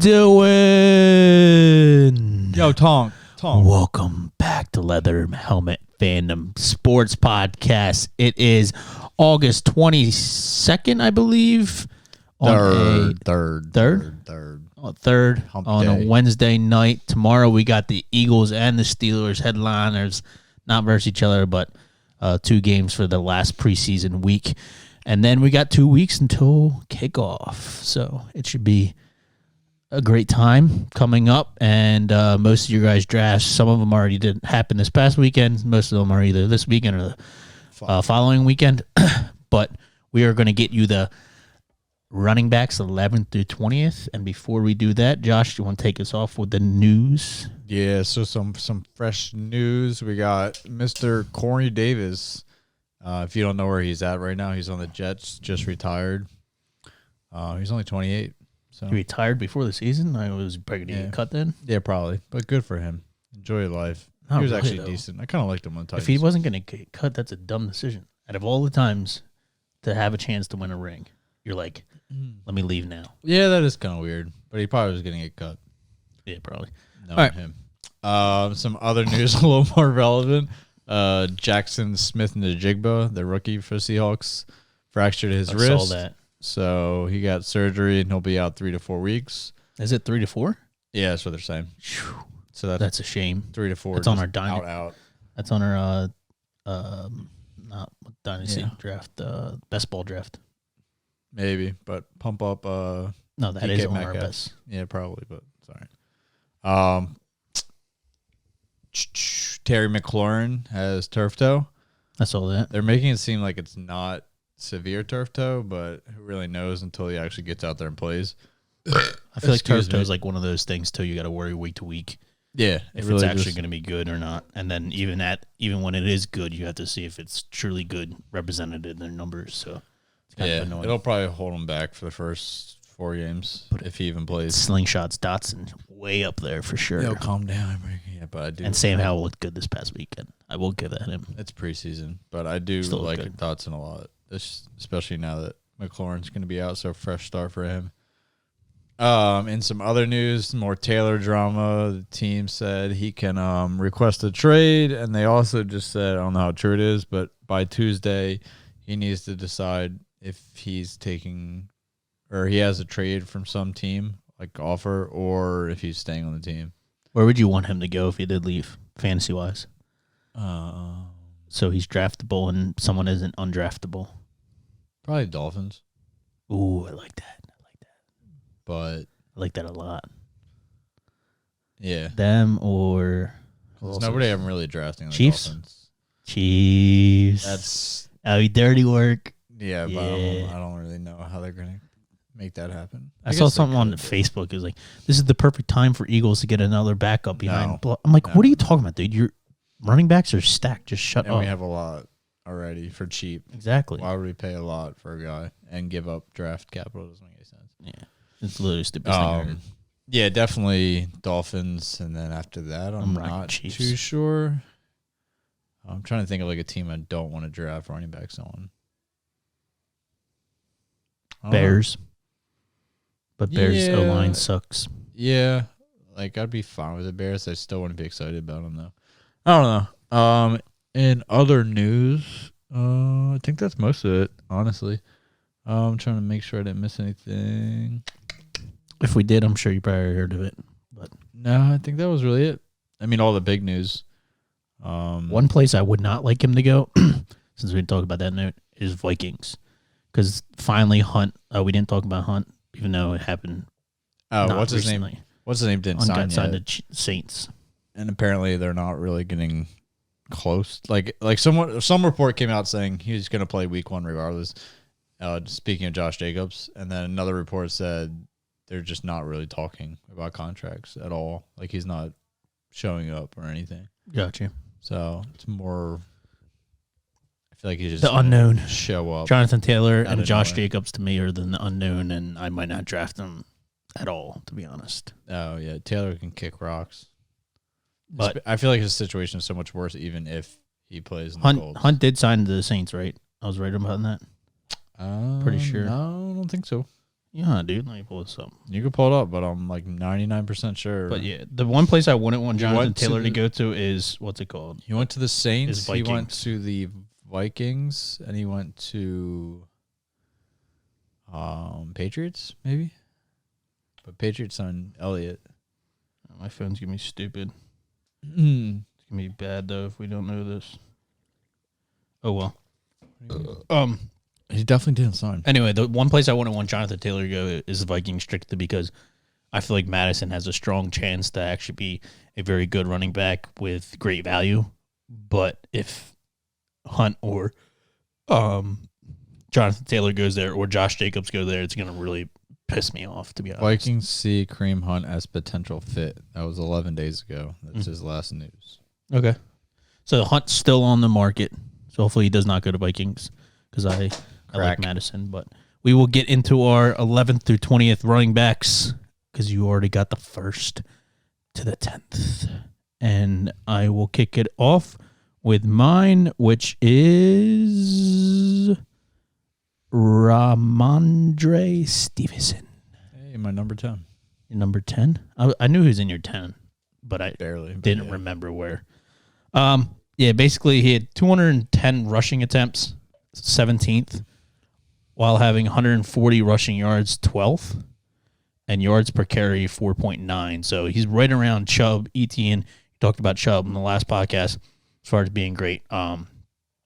doing? Yo, Tonk. Welcome back to Leather Helmet Fandom Sports Podcast. It is August 22nd, I believe. Third. Third Hump on day. a Wednesday night. Tomorrow we got the Eagles and the Steelers headliners, not versus each other, but two games for the last preseason week. And then we got 2 weeks until kickoff. So it should be a great time coming up. And most of your guys' drafts, some of them already did happen this past weekend. Most of them are either this weekend or the following weekend. But we are going to get you the running backs 11th through 20th. And before we do that, Josh, do you want to take us off with the news? Yeah, so some fresh news. We got Mr. Corey Davis. If you don't know where he's at right now, he's on the Jets, just retired. He's only 28. So He retired before the season? I was probably going to get cut then? Yeah, probably. But good for him. Enjoy your life. Not He was really, actually though. decent. I kind of liked him on Titans. If he wasn't going to get cut, that's a dumb decision. Out of all the times to have a chance to win a ring, you're like, let me leave now. Yeah, that is kind of weird. But he probably was going to get cut. Yeah, probably. Knowing him. Some other news a little more relevant. Jackson Smith-Njigba, the rookie for Seahawks, fractured his wrist. I saw that. So he got surgery and he'll be out 3 to 4 weeks. Is it 3 to 4? Yeah, that's what they're saying. So That's a shame. 3 to 4. That's on just our dynasty. out. That's on our not dynasty Yeah. draft, best ball draft. Maybe, but pump up. No, that DK is on our Metcalf. best. Yeah, probably, but sorry. Terry McLaurin has turf toe. I saw that. They're making it seem like it's not severe turf toe, but who really knows until he actually gets out there and plays. I feel like turf Excuse toe me. is like one of those things too. You got to worry week to week Yeah, if it's actually going to be good or not. And then even when it is good, you have to see if it's truly good represented in their numbers. So it's kind of annoying. It'll probably hold him back for the first 4 games if he even plays. Slingshots Dotson way up there for sure. Yo, calm down. Yeah, but I do. And Sam Howell looked good this past weekend. I will give that him. It's preseason, but I do Still like good. Dotson a lot, especially now that McLaurin's going to be out, so fresh start for him. In some other news, more Taylor drama, the team said he can request a trade, and they also just said, I don't know how true it is, but by Tuesday, he needs to decide if he's taking or he has a trade from some team, like offer, or if he's staying on the team. Where would you want him to go if he did leave, fantasy-wise? So he's draftable and someone isn't undraftable. Probably Dolphins, Ooh, I like that. but I like that a lot. yeah. Them or There's nobody I'm really drafting. The Chiefs? Dolphins. Chiefs. That's dirty work. yeah, but Yeah. I don't really know how they're gonna make that happen. I saw guess they something on could. Facebook. It was like, this is the perfect time for Eagles to get another backup behind. No. Blah. I'm like, No. what are you talking about, dude? Your running backs are stacked. Just shut And up. we have a lot already for cheap. Exactly. Why would we pay a lot for a guy and give up draft capital? Doesn't make any sense. Yeah. It's literally the stupidest thing I heard. Yeah, definitely Dolphins, and then after that, I'm rocking not Chiefs. too sure. I'm trying to think of like a team I don't want to draft running backs on. I don't know. Bears. But Bears Yeah. O-line sucks. Yeah, like I'd be fine with the Bears. I still wouldn't be excited about them though. I don't know. In other news, I think that's most of it. Honestly, I'm trying to make sure I didn't miss anything. If we did, I'm sure you probably heard of it. But No, I think that was really it. I mean, all the big news. one place I would not like him to go, since we didn't talk about that note, is Vikings. Because finally Hunt, we didn't talk about Hunt, even though it happened. Oh, not what's his recently. name? What's his name? Didn't Hunt sign got yet. signed to Saints. And apparently they're not really getting close. Like some report came out saying he's going to play week 1 regardless. Speaking of Josh Jacobs, and then another report said they're just not really talking about contracts at all. Like he's not showing up or anything. Gotcha. So it's more. I feel like he's just The unknown. show up. Jonathan Taylor Out and of Josh nowhere. Jacobs to me are the unknown, and I might not draft them at all, to be honest. Oh yeah, Taylor can kick rocks. But I feel like his situation is so much worse, even if he plays in the Colts. Hunt did sign to the Saints, right? I was right about that. Pretty sure. No, I don't think so. Yeah, dude. Let me pull this up. You can pull it up, but I'm like 99% sure. But yeah, the one place I wouldn't want Jonathan went to Taylor to the- go to is what's it called? He went to the Saints. He went Vikings. to the Vikings, and he went to Patriots, maybe. But Patriots on Elliott. My phone's gonna be stupid. Mm. It's gonna be bad though if we don't know this. Oh well. He definitely didn't sign. Anyway, the one place I wouldn't want Jonathan Taylor to go is the Vikings strictly because I feel like Madison has a strong chance to actually be a very good running back with great value. But if Hunt or Jonathan Taylor goes there or Josh Jacobs go there, it's gonna really piss me off, to be honest. Vikings see Kareem Hunt as potential fit. That was 11 days ago. That's his last news. Okay. So Hunt's still on the market. So hopefully he does not go to Vikings because I like Madison. But we will get into our 11th through 20th running backs because you already got the 1st to the 10th. And I will kick it off with mine, which is Ramondre Stevenson. Hey, my number 10. Your number 10? I knew he was in your 10, but I Barely didn't remember where. Yeah, basically he had 210 rushing attempts, 17th, while having 140 rushing yards, 12th, and yards per carry, 4.9. So he's right around Chubb, Etienne. You talked about Chubb in the last podcast as far as being great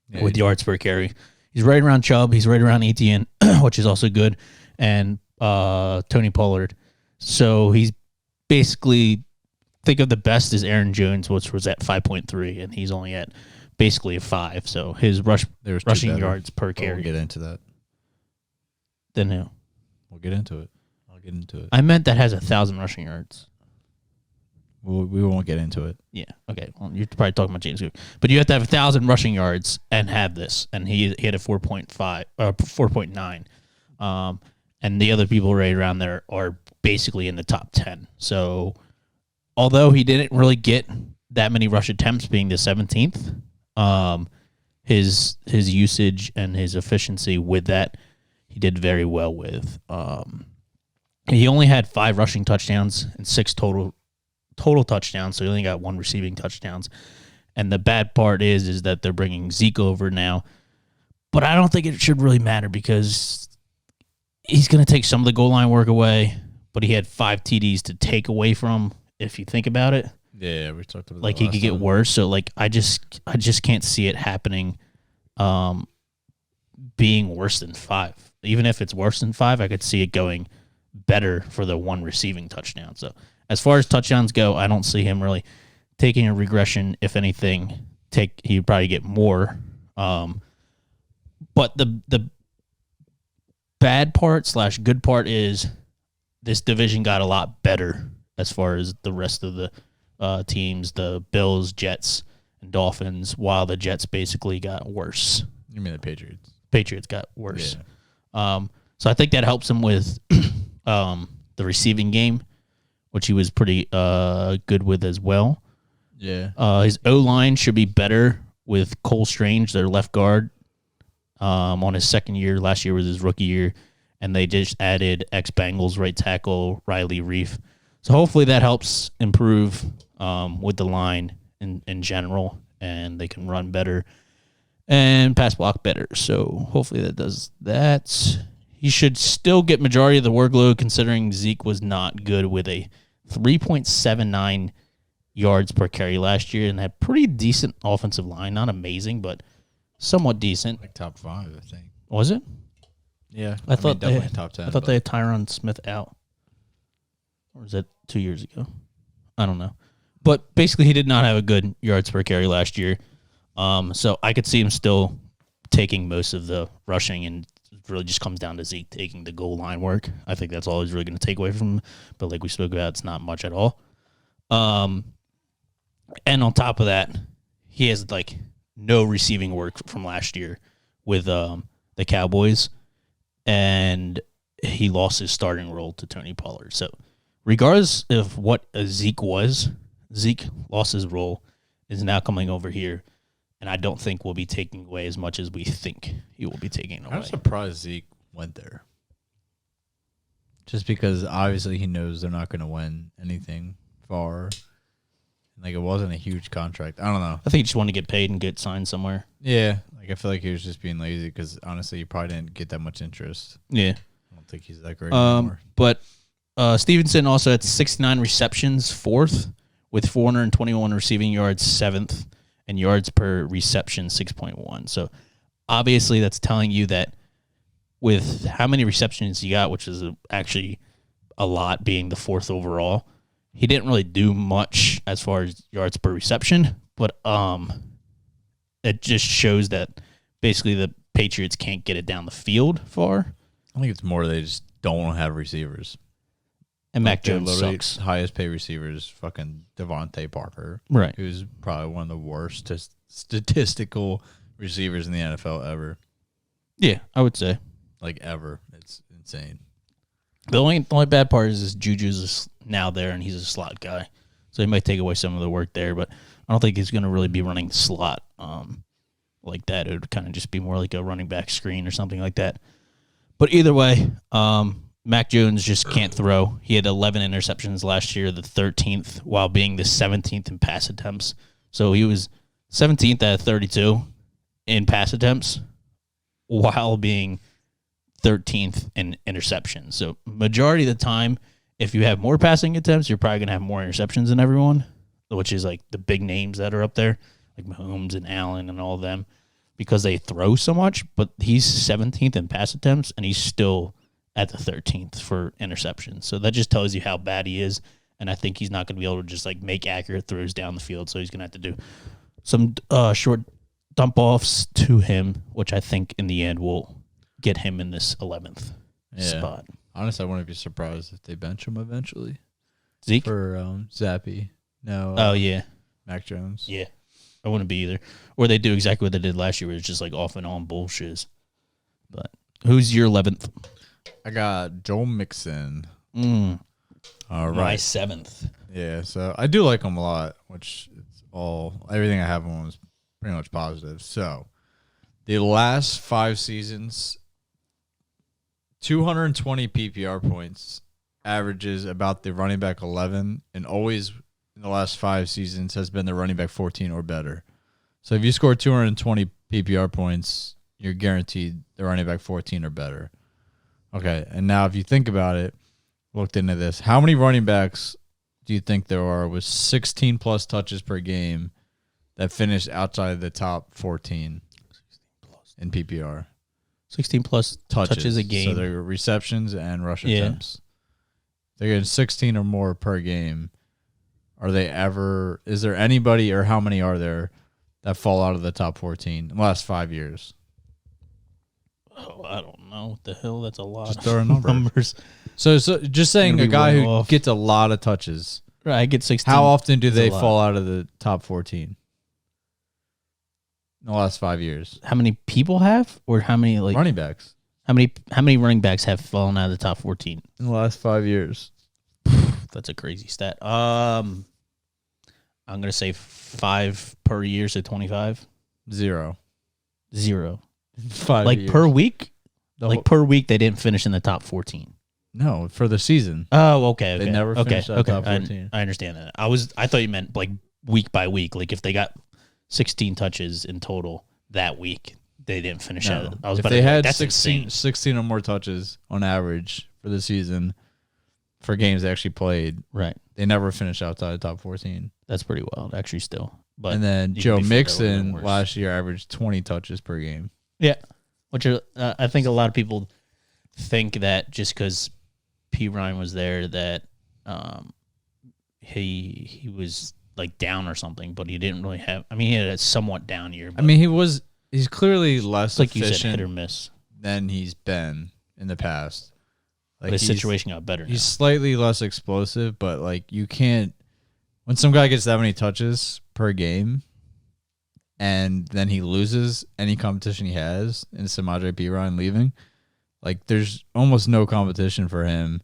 with yards per carry. He's right around Chubb. He's right around Etienne, which is also good, and Tony Pollard. So he's basically, think of the best as Aaron Jones, which was at 5.3, and he's only at basically a 5. So his rushing yards per carry. We'll get into that. Then who? We'll get into it. I'll get into it. I meant that has 1,000 rushing yards. We won't get into it. Yeah. Okay. Well, you're probably talking about James Cook, but you have to have 1,000 rushing yards and have this, and he had a 4.5 or 4.9. And the other people right around there are basically in the top 10. So although he didn't really get that many rush attempts, being the 17th, his usage and his efficiency with that, he did very well with. He only had 5 rushing touchdowns and 6 total touchdowns, so he only got 1 receiving touchdowns. And the bad part is that they're bringing Zeke over now, but I don't think it should really matter because he's going to take some of the goal line work away, but he had 5 TDs to take away from, if you think about it. Yeah, we talked about like he could get worse. So like I just can't see it happening being worse than 5. Even if it's worse than 5, I could see it going better for the 1 receiving touchdown. So as far as touchdowns go, I don't see him really taking a regression. If anything, he'd probably get more. But the bad part / good part is this division got a lot better as far as the rest of the teams, the Bills, Jets, and Dolphins, while the Jets basically got worse. You mean the Patriots? Patriots got worse. Yeah. So I think that helps him with the receiving game, which he was pretty good with as well. Yeah. His O-line should be better with Cole Strange, their left guard, on his second year. Last year was his rookie year, and they just added ex-Bengals right tackle Riley Reif. So hopefully that helps improve with the line in general, and they can run better and pass block better. So hopefully that does that. He should still get majority of the workload considering Zeke was not good with a 3.79 yards per carry last year and had pretty decent offensive line. Not amazing, but somewhat decent. Like top 5, I think. Was it? Yeah. I thought definitely top 10. I thought they had Tyron Smith out. Or was that 2 years ago? I don't know. But basically he did not have a good yards per carry last year. So I could see him still taking most of the rushing, and it really just comes down to Zeke taking the goal line work. I think that's all he's really going to take away from him. But like we spoke about, it's not much at all. And on top of that, he has like no receiving work from last year with the Cowboys, and he lost his starting role to Tony Pollard. So regardless of what Zeke was, Zeke lost his role, is now coming over here, and I don't think we'll be taking away as much as we think he will be taking away. I'm surprised Zeke went there. just because obviously he knows they're not going to win anything far. Like, it wasn't a huge contract. I don't know. I think he just wanted to get paid and get signed somewhere. Yeah, like I feel like he was just being lazy because honestly, he probably didn't get that much interest. Yeah. I don't think he's that great anymore. But Stevenson also had 69 receptions, 4th, with 421 receiving yards, 7th, and yards per reception, 6.1. So obviously that's telling you that with how many receptions he got, which is actually a lot, being the 4th overall, he didn't really do much as far as yards per reception. But it just shows that basically the Patriots can't get it down the field far. I think it's more they just don't have receivers. And Mac Jones sucks. Highest paid receivers, fucking Devontae Parker, Right? Who's probably one of the worst statistical receivers in the NFL ever. Yeah, I would say. Like, ever. It's insane. The only bad part is Juju's now there, and he's a slot guy, so he might take away some of the work there. But I don't think he's going to really be running slot like that. It would kind of just be more like a running back screen or something like that. But either way, Mac Jones just can't throw. He had 11 interceptions last year, the 13th, while being the 17th in pass attempts. So he was 17th out of 32 in pass attempts while being 13th in interceptions. So majority of the time, if you have more passing attempts, you're probably going to have more interceptions than everyone, which is like the big names that are up there, like Mahomes and Allen and all of them, because they throw so much. But he's 17th in pass attempts, and he's still at the 13th for interceptions. So that just tells you how bad he is, and I think he's not going to be able to just like make accurate throws down the field. So he's going to have to do some short dump offs to him, which I think in the end will get him in this 11th spot. Honestly, I wouldn't be surprised if they bench him eventually. Zeke? For Zappy. No. Oh, yeah. Mac Jones. Yeah. I wouldn't be either. Or they do exactly what they did last year, where it's just like off and on bullshit. But who's your 11th? I got Joel Mixon. All right. My 7th. Yeah, so I do like him a lot, which is everything I have on him is pretty much positive. So the last 5 seasons, 220 PPR points, averages about the running back 11, and always in the last 5 seasons has been the running back 14 or better. So if you score 220 PPR points, you're guaranteed the running back 14 or better. Okay, and now if you think about it, looked into this, how many running backs do you think there are with 16 plus touches per game that finished outside the top 14 in PPR? 16 plus touches a game. So they're receptions and rush attempts. They're getting 16 or more per game. Is there anybody, or how many are there that fall out of the top 14 in the last 5 years? Oh, I don't know. What the hell? That's a lot. Just throw a number. Numbers. So just saying a guy who gets a lot of touches. Right, I get 16. How often do they fall out of the top 14 in the last 5 years? How many people have, or how many like running backs? How many running backs have fallen out of the top 14 in the last 5 years? That's a crazy stat. I'm gonna say 5 per year, so 25. 0. 5 like years. Per week. Per week, they didn't finish in the top 14. No, for the season. Oh, okay. They never finished top 14. I understand that. I thought you meant like week by week. Like if they got 16 touches in total that week, they didn't finish out. If they had 16 or more touches on average for the season for games they actually played, right? They never finished outside the top 14. That's pretty wild, actually. Still, but and then Joe Mixon last year averaged 20 touches per game. Yeah, which I think a lot of people think that just because P. Ryan was there that he was like down or something, but he didn't really have. I mean, he had a somewhat down year. I mean, he's clearly less like you efficient said, hit or miss than he's been in the past. Like the situation got better. He's slightly less explosive, but like you can't. When some guy gets that many touches per game, and then he loses any competition he has, and Samaje Perine leaving, like there's almost no competition for him.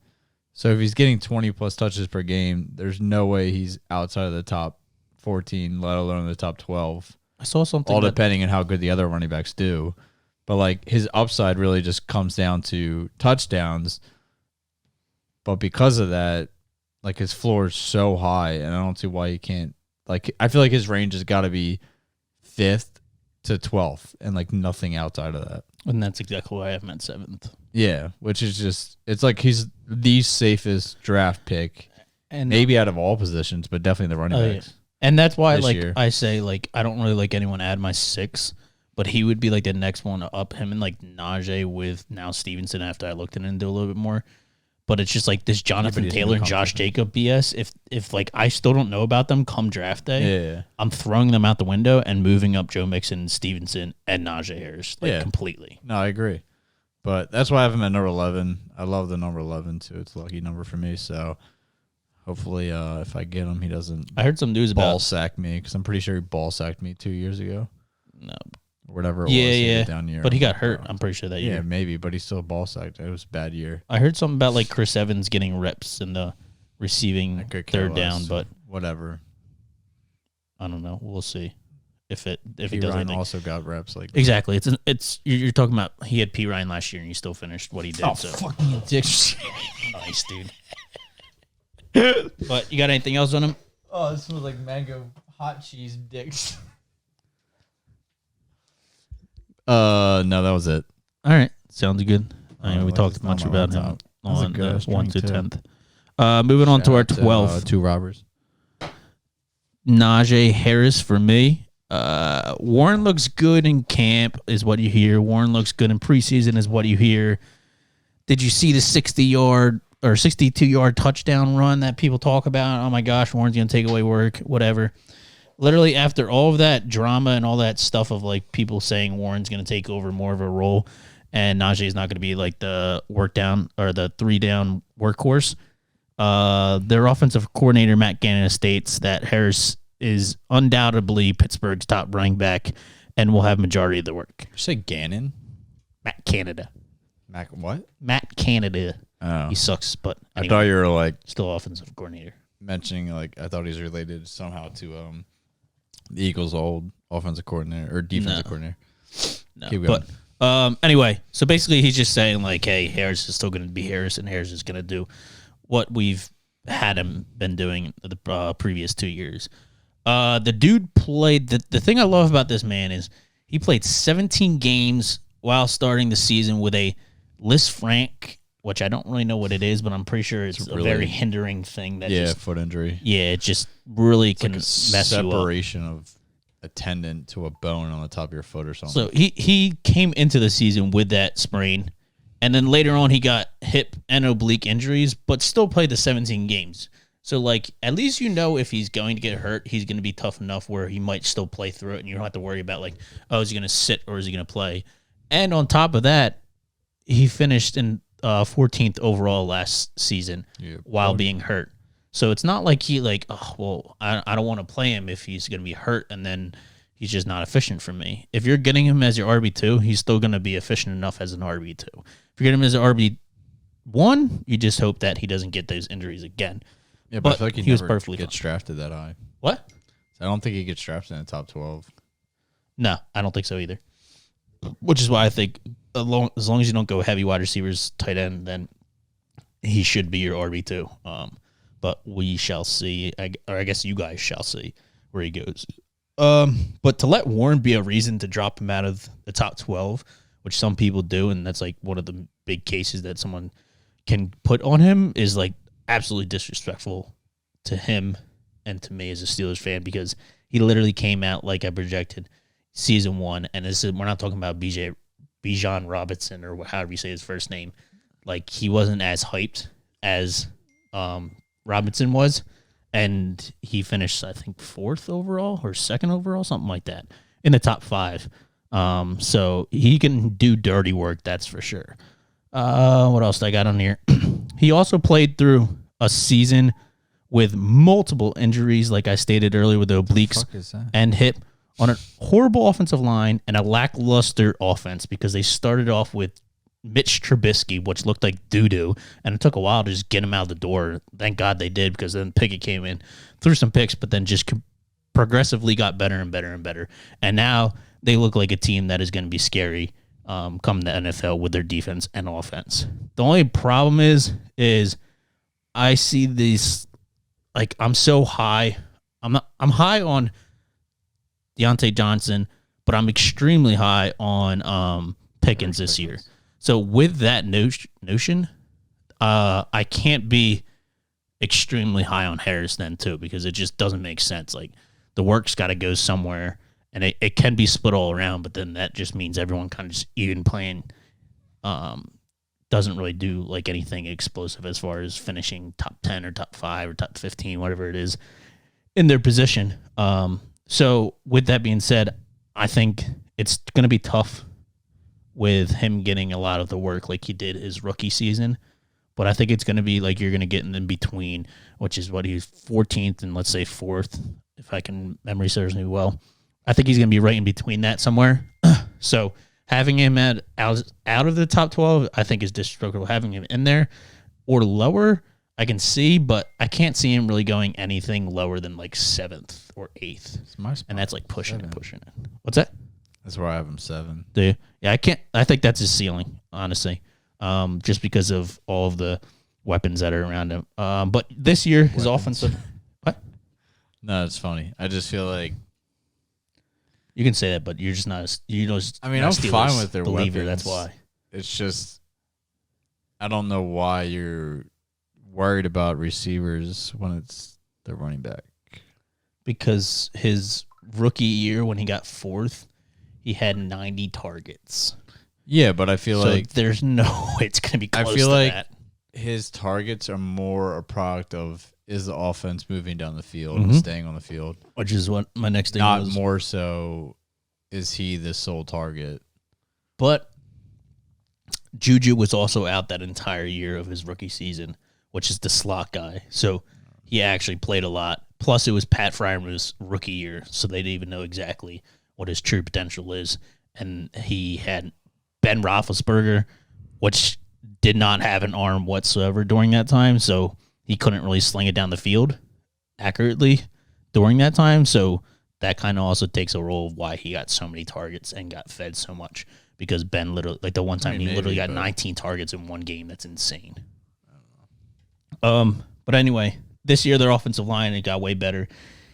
So if he's getting 20 plus touches per game, there's no way he's outside of the top 14, let alone the top 12. I saw something. All depending on how good the other running backs do. But like his upside really just comes down to touchdowns. but because of that, like his floor is so high, and I don't see why he can't. Like I feel like his range has got to be 5th to 12th, and like nothing outside of that. And that's exactly why I have him at 7th. Yeah, which is just it's like he's the safest draft pick, And maybe out of all positions, but definitely the running backs. Yeah. And that's why, This like, year. I say, like, I don't really like anyone add my 6, but he would be, like, the next one up. Him and, like, Najee with now Stevenson after I looked in and do a little bit more. But it's just, like, this Jonathan he's Taylor and gonna Josh Jacob BS. If, like, I still don't know about them come draft day, Yeah. I'm throwing them out the window and moving up Joe Mixon, Stevenson, and Najee Harris, like, Yeah. completely. No, I agree. But that's why I have him at number 11. I love the number 11, too. It's a lucky number for me, so hopefully if I get him, he doesn't I heard some news ball about... sack me, because I'm pretty sure he ball sacked me 2 years ago. No. Or whatever it was. He was down near But he him. got hurt, I'm pretty sure, that year. Yeah, maybe, but he still ball sacked. It was a bad year. I heard something about, like, Chris Evans getting reps in the receiving I could care third down, less. but Whatever. I don't know. We'll see if he does Ryan anything. also got reps. Like Exactly. It's you're talking about. He had P Ryan last year and he still finished what he did. So fucking dicks. nice, dude. But you got anything else on him? Oh, this smells like mango hot cheese dicks. No, that was it. All right, sounds good. I mean, we well, talked it's much not my about him laptop. That was a on good ass 1 drink, to too. 10th. Moving on to our 12th. 2 robbers. Najee Harris for me. Warren looks good in camp, is what you hear. Warren looks good in preseason, is what you hear. Did you see the 60-yard or 62-yard touchdown run that people talk about? Oh my gosh, Warren's gonna take away work, whatever. Literally, after all of that drama and all that stuff of like people saying Warren's gonna take over more of a role, and Najee's not gonna be like the work down or the 3-down workhorse. Their offensive coordinator, Matt Gannon, states that Harris is undoubtedly Pittsburgh's top running back and will have majority of the work. Did you say Gannon? Matt Canada. Mac what? Matt Canada. Oh. He sucks, but I anyway, thought you were like still offensive coordinator. mentioning like I thought he's related somehow to the Eagles' old offensive coordinator or defensive coordinator. No, Keep going. but anyway, so basically he's just saying like, hey, Harris is still going to be Harris, and Harris is going to do what we've had him been doing the previous 2 years. The dude played the thing I love about this man is he played 17 games while starting the season with a Lisfranc, which I don't really know what it is, but I'm pretty sure it's a really- very hindering thing that Yeah, just foot injury. it just really can Like a mess you up. separation of a tendon to a bone on the top of your foot or something. So he came into the season with that sprain, and then later on he got hip and oblique injuries, but still played the 17 games. So, like, at least you know if he's going to get hurt, he's going to be tough enough where he might still play through it, and you don't have to worry about, like, oh, is he going to sit or is he going to play? And on top of that, he finished in 14th overall last season while being hurt. So it's not like he, like, oh, well, I don't want to play him if he's going to be hurt, and then he's just not efficient for me. If you're getting him as your RB2, he's still going to be efficient enough as an RB2. If you're getting him as an RB1, you just hope that he doesn't get those injuries again. Yeah, but I feel like he was never perfectly gets drafted that high. What? I don't think he gets drafted in the top 12. No, I don't think so either. Which is why I think as long as you don't go heavy wide receivers, tight end, then he should be your RB2. But we shall see, or I guess you guys shall see where he goes. But to let Warren be a reason to drop him out of the top 12, which some people do, and that's like one of the big cases that someone can put on him, is like absolutely disrespectful to him and to me as a Steelers fan, because he literally came out like I projected season 1, and we're not talking about Bijan Robinson or however you say his first name. Like, he wasn't as hyped as Robinson was, and he finished, I think, 4th overall or 2nd overall, something like that, in the top 5. So he can do dirty work, that's for sure. What else did I got on here? He also played through a season with multiple injuries, like I stated earlier, with the obliques and hip, on a horrible offensive line and a lackluster offense, because they started off with Mitch Trubisky, which looked like doo-doo, and it took a while to just get him out the door. Thank God they did, because then Pickett came in, threw some picks, but then just progressively got better and better and better. And now they look like a team that is going to be scary come the NFL with their defense and offense. The only problem is I see these like I'm so high. I'm high on Deontay Johnson, but I'm extremely high on Pickens this year. So with that notion, I can't be extremely high on Harris then too, because it just doesn't make sense. Like the work's got to go somewhere, and it can be split all around, but then that just means everyone kind of just even playing doesn't really do like anything explosive as far as finishing top 10 or top 5 or top 15, whatever it is in their position. So with that being said, I think it's going to be tough with him getting a lot of the work like he did his rookie season. But I think it's going to be like you're going to get in between, which is what he's 14th and let's say 4th, if I can memory serves me well. I think he's going to be right in between that somewhere. So having him out of the top 12, I think is disrespectful. Having him in there or lower, I can see, but I can't see him really going anything lower than like 7th or 8th. And that's like pushing it. What's that? That's where I have him 7. Do you? Yeah, I can't. I think that's his ceiling, honestly, just because of all of the weapons that are around him. But this year, his offensive. What? No, it's funny. I just feel like you can say that, but you're just not. I mean, I'm fine with their believer. Weapons. That's why. It's just I don't know why you're worried about receivers when it's the running back. Because his rookie year, when he got 4th, he had 90 targets. Yeah, but I feel like there's no way it's going to be close to that. I feel like his targets are more a product of is the offense moving down the field and staying on the field. Which is what my next thing was. Not more so is he the sole target. But Juju was also out that entire year of his rookie season, which is the slot guy. So he actually played a lot. Plus, it was Pat Fryermuth's rookie year, so they didn't even know exactly what his true potential is. And he had Ben Roethlisberger, which did not have an arm whatsoever during that time, so he couldn't really sling it down the field accurately during that time. So that kind of also takes a role of why he got so many targets and got fed so much, because Ben literally, like the one time he literally got 19 targets in one game. That's insane. But anyway, this year their offensive line, it got way better.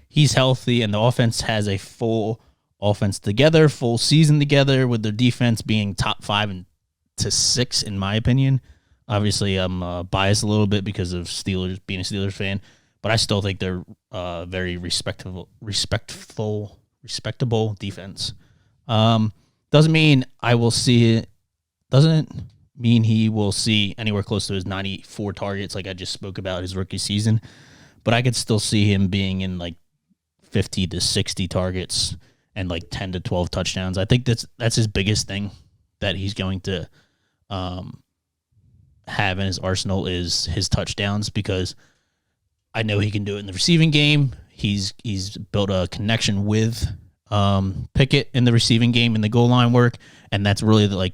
He's healthy, and the offense has a full offense together, full season together, with their defense being top 5 and to 6, in my opinion. Obviously, I'm biased a little bit because of Steelers, being a Steelers fan, but I still think they're very respectable defense. Doesn't mean I will see it. Doesn't mean he will see anywhere close to his 94 targets like I just spoke about his rookie season, but I could still see him being in like 50 to 60 targets and like 10 to 12 touchdowns. I think that's his biggest thing that he's going to have in his arsenal is his touchdowns, because I know he can do it in the receiving game. He's built a connection with Pickett in the receiving game and the goal line work, and that's really the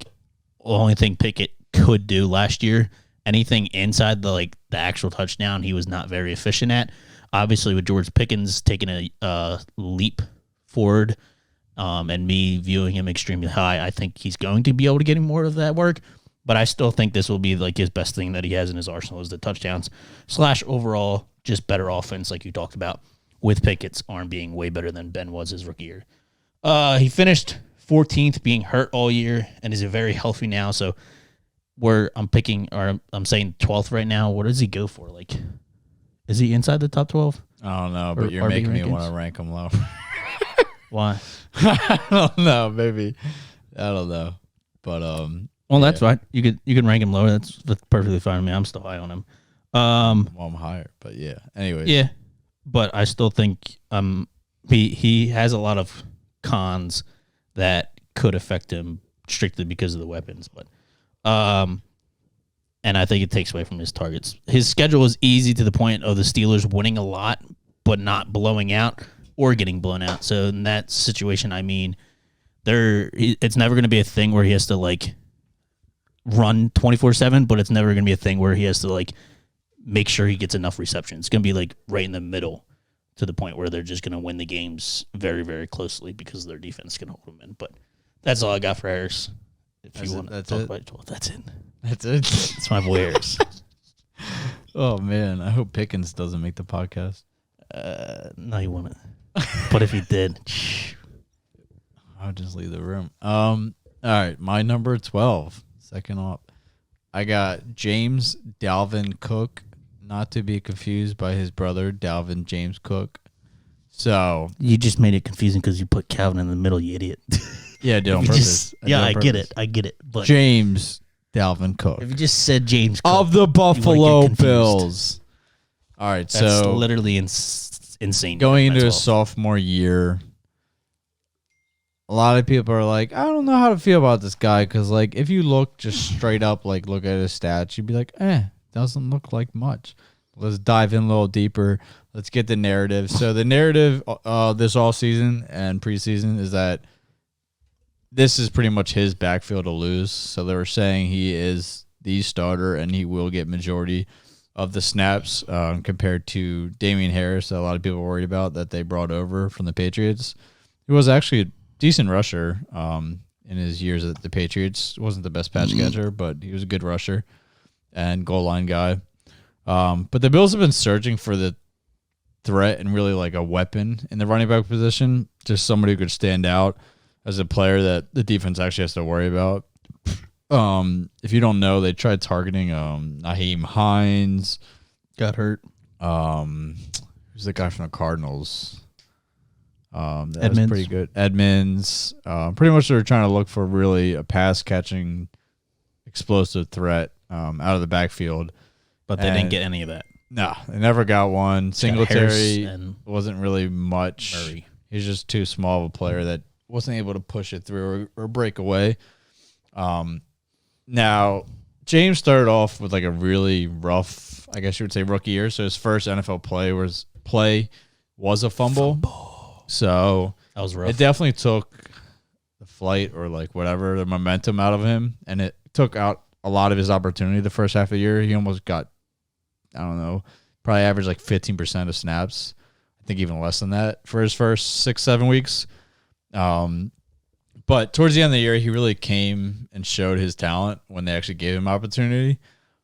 only thing Pickett could do last year. Anything inside the actual touchdown, he was not very efficient at. Obviously, with George Pickens taking a leap forward, and me viewing him extremely high, I think he's going to be able to get more of that work. But I still think this will be his best thing that he has in his arsenal is the touchdowns / overall just better offense, like you talked about, with Pickett's arm being way better than Ben was his rookie year. He finished 14th, being hurt all year, and is very healthy now. So I'm saying 12th right now. What does he go for? Is he inside the top 12? I don't know, but you're making me want to rank him low. Why? I don't know. Maybe. I don't know. But well, that's fine. You can rank him lower. That's perfectly fine with me. I'm still high on him. Well, I'm higher, but yeah. Anyways. Yeah, but I still think he has a lot of cons that could affect him strictly because of the weapons, but and I think it takes away from his targets. His schedule is easy to the point of the Steelers winning a lot, but not blowing out or getting blown out. So in that situation, I mean, it's never going to be a thing where he has to run 24/7, but it's never going to be a thing where he has to make sure he gets enough receptions. It's going to be right in the middle, to the point where they're just going to win the games very, very closely because their defense can hold them in. But that's all I got for Harris. If you want to talk about it, that's it. That's it. That's my boy Harris. Oh, man. I hope Pickens doesn't make the podcast. No, he wouldn't. But if he did, I'll just leave the room. All right. My number 12, second up. I got James Dalvin Cook, not to be confused by his brother, Dalvin James Cook. So you just made it confusing because you put Calvin in the middle, you idiot. Yeah, I did on purpose. I get it. But James Dalvin Cook. if you just said James Cook, of the Buffalo Bills. All right, that's so literally insane. Going into his sophomore year, a lot of people are like, I don't know how to feel about this guy because, like, if you look just straight up, like, look at his stats, you'd be like, doesn't look like much. Let's dive in a little deeper. Let's get the narrative. So the narrative this all season and preseason is that this is pretty much his backfield to lose. So they were saying he is the starter and he will get majority of the snaps compared to Damian Harris that a lot of people were worried about that they brought over from the Patriots. He was actually a decent rusher in his years at the Patriots. Wasn't the best pass catcher, but he was a good rusher and goal line guy. But the Bills have been searching for the threat and really like a weapon in the running back position, just somebody who could stand out as a player that the defense actually has to worry about. If you don't know, they tried targeting Naheem Hines. Got hurt. Who's the guy from the Cardinals? That Edmonds. was pretty good. Edmonds. Pretty much they were trying to look for really a pass-catching, explosive threat out of the backfield. But they didn't get any of that. No, they never got one. Singletary and wasn't really much. Murray. He's just too small of a player that wasn't able to push it through or break away. Now, James started off with like a really rough, I guess you would say, rookie year. So his first NFL play was a fumble. So that was rough. It definitely took the flight or like whatever, the momentum out of him. And it took out a lot of his opportunity the first half of the year. He almost got, I don't know, probably averaged like 15% of snaps. I think even less than that for his first 6-7 weeks. But towards the end of the year, he really came and showed his talent when they actually gave him opportunity.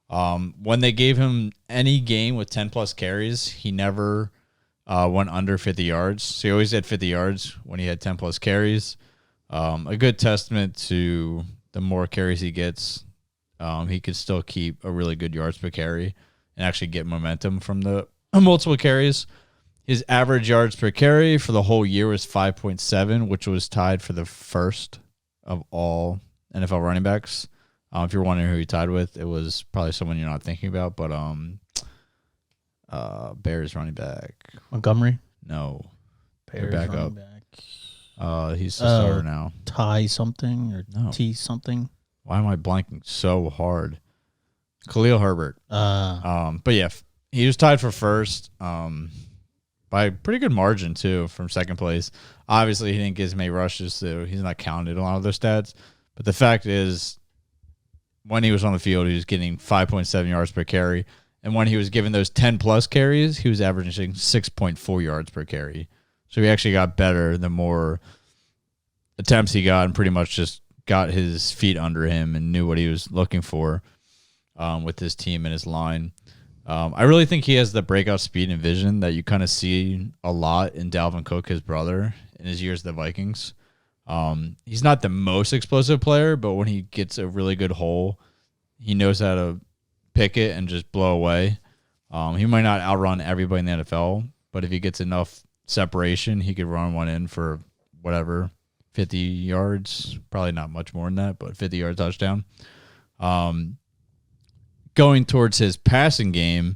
When they gave him any game with 10-plus carries, he never went under 50 yards. So he always had 50 yards when he had 10-plus carries. A good testament to the more carries he gets, he could still keep a really good yards per carry and actually get momentum from the multiple carries. His average yards per carry for the whole year was 5.7, which was tied for the first of all NFL running backs. If you're wondering who he tied with, it was probably someone you're not thinking about, but Bears running back. Montgomery? No. Bears back running up. back. He's the starter now. Ty something or No. T something? Why am I blanking so hard? Khalil Herbert. But yeah, he was tied for first. By a pretty good margin, too, from second place. Obviously, he didn't get as many rushes, so he's not counted in a lot of those stats. But the fact is, when he was on the field, he was getting 5.7 yards per carry. And when he was given those 10-plus carries, he was averaging 6.4 yards per carry. So he actually got better the more attempts he got and pretty much just got his feet under him and knew what he was looking for with his team and his line. I really think he has the breakout speed and vision that you kind of see a lot in Dalvin Cook, his brother, in his years at the Vikings. He's not the most explosive player, but when he gets a really good hole, he knows how to pick it and just blow away. He might not outrun everybody in the NFL, but if he gets enough separation, he could run one in for whatever, 50 yards. Probably not much more than that, but 50-yard touchdown. Going towards his passing game,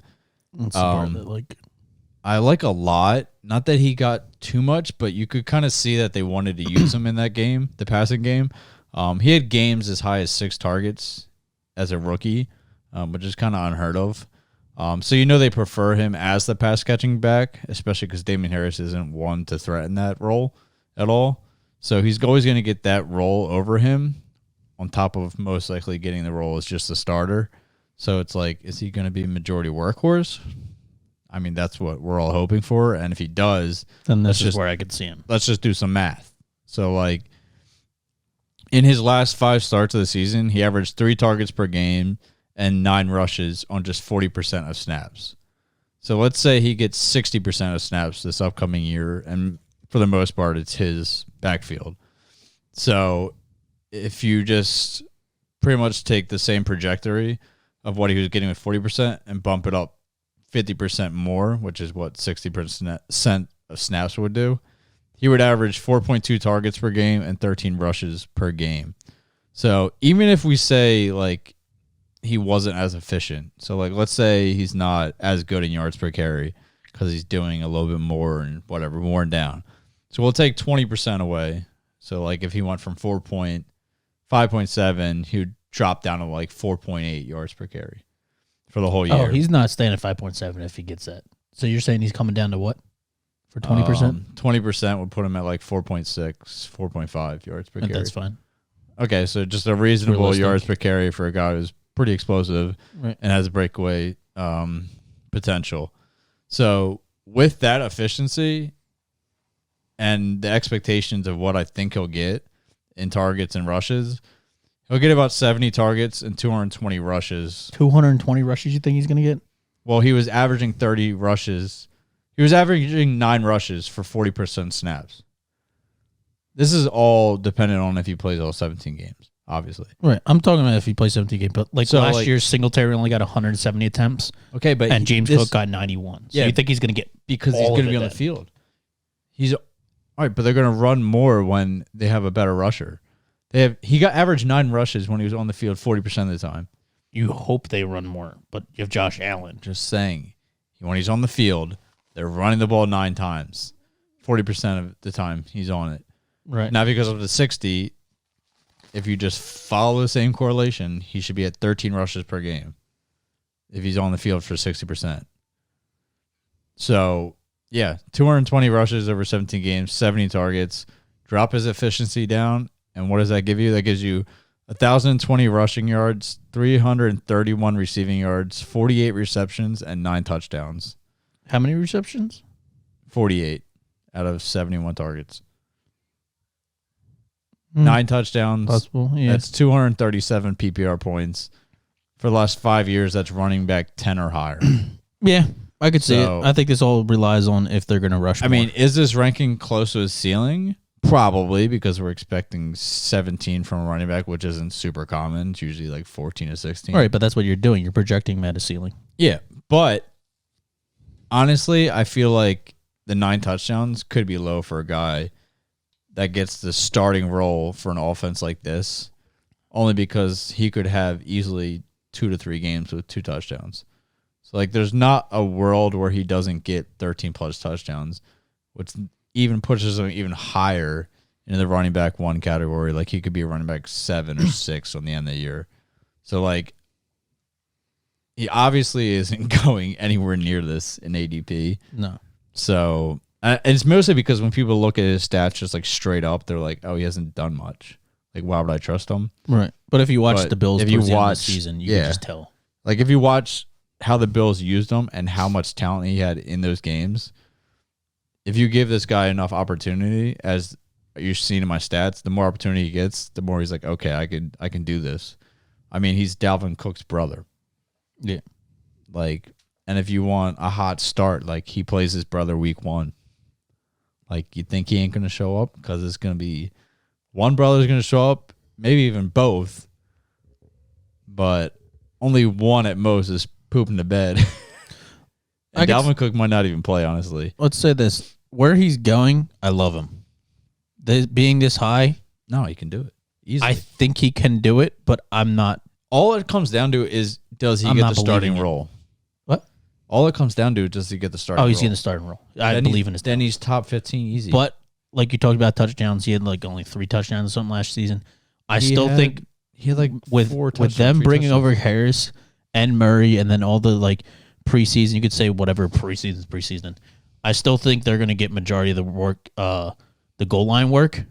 I like a lot. Not that he got too much, but you could kind of see that they wanted to use him in that game, the passing game. He had games as high as 6 targets as a rookie, which is kind of unheard of. So they prefer him as the pass-catching back, especially because Damian Harris isn't one to threaten that role at all. So he's always going to get that role over him on top of most likely getting the role as just a starter. So it's like, is he going to be majority workhorse? I mean, that's what we're all hoping for. And if he does, then this is where I could see him. Let's just do some math. So, like, in his last 5 starts of the season, he averaged 3 targets per game and 9 rushes on just 40% of snaps. So let's say he gets 60% of snaps this upcoming year, and for the most part, it's his backfield. So if you just pretty much take the same trajectory of what he was getting with 40% and bump it up 50% more, which is what 60% of snaps would do, he would average 4.2 targets per game and 13 rushes per game. So even if we say like he wasn't as efficient, so like let's say he's not as good in yards per carry because he's doing a little bit more and whatever, worn down. So we'll take 20% away. So like if he went from 5.7, he would drop down to like 4.8 yards per carry for the whole year. Oh, he's not staying at 5.7 if he gets that. So you're saying he's coming down to what? For 20%? 20% would put him at like 4.6, 4.5 yards per carry. That's fine. Okay, so just a reasonable Realistic. yards per carry for a guy who's pretty explosive Right. and has breakaway potential. So with that efficiency and the expectations of what I think he'll get in targets and rushes, he'll get about 70 targets and 220 rushes. 220 rushes you think he's going to get? Well, he was averaging 30 rushes. He was averaging 9 rushes for 40% snaps. This is all dependent on if he plays all 17 games, obviously. Right. I'm talking about if he plays 17 games. But like So, last like- year, Singletary only got 170 attempts, Okay, but and James Cook got 91. So Yeah. you think he's going to get because he's all going of to be it on the then. field. He's all right, but they're going to run more when they have a better rusher. He got average 9 rushes when he was on the field 40% of the time. You hope they run more, but you have Josh Allen. Just saying, when he's on the field, they're running the ball 9 times, 40% of the time he's on it. Right. Now, because of the 60, if you just follow the same correlation, he should be at 13 rushes per game if he's on the field for 60%. So, yeah, 220 rushes over 17 games, 70 targets. Drop his efficiency down, and what does that give you? That gives you 1,020 rushing yards, 331 receiving yards, 48 receptions, and 9 touchdowns. How many receptions? 48 out of 71 targets. 9 touchdowns. Possible, yeah. That's 237 PPR points. For the last 5 years, that's running back 10 or higher. Yeah, I could see So- it. I think this all relies on if they're going to rush I more. mean, is this ranking close to his ceiling? Probably, because we're expecting 17 from a running back, which isn't super common. It's usually like 14 to 16. All right, but that's what you're doing. You're projecting him at a ceiling. Yeah, but honestly, I feel like the 9 touchdowns could be low for a guy that gets the starting role for an offense like this, only because he could have easily 2 to 3 games with 2 touchdowns. So, like, there's not a world where he doesn't get 13-plus touchdowns, which even pushes him even higher into the running back 1 category. Like, he could be a running back 7 or 6 on the end of the year. So, like, he obviously isn't going anywhere near this in ADP. No. So, and it's mostly because when people look at his stats just like straight up, they're like, oh, he hasn't done much. Like, why would I trust him? Right. But if you watch But the Bills if towards you the end of watch- the season, you yeah. can just tell. Like, if you watch how the Bills used him and how much talent he had in those games, if you give this guy enough opportunity, as you've seen in my stats, the more opportunity he gets, the more he's like, okay, I can do this. I mean, he's Dalvin Cook's brother. Yeah. Like, and if you want a hot start, like, he plays his brother week 1. Like, you think he ain't going to show up? Because it's going to be one brother's going to show up, maybe even both, but only one at most is pooping the bed. And Dalvin Cook might not even play, honestly. Let's say this. Where he's going, I love him. Being this high, No, he can do it easily. I think he can do it, but I'm not. All it comes down to is, does he I'm get not the starting believing it. role? What? All it comes down to is, does he get the starting Oh, role? he's in the starting role. I Then believe in his Then talent. he's top 15 easy. But like you talked about touchdowns, he had like only 3 touchdowns or something last season. I He still had- think he had like with 4 with touchdowns, them 3 bringing touchdowns. over Harris and Murray, and then all the like preseason, you could say whatever preseason. I still think they're going to get majority of the work, the goal line work,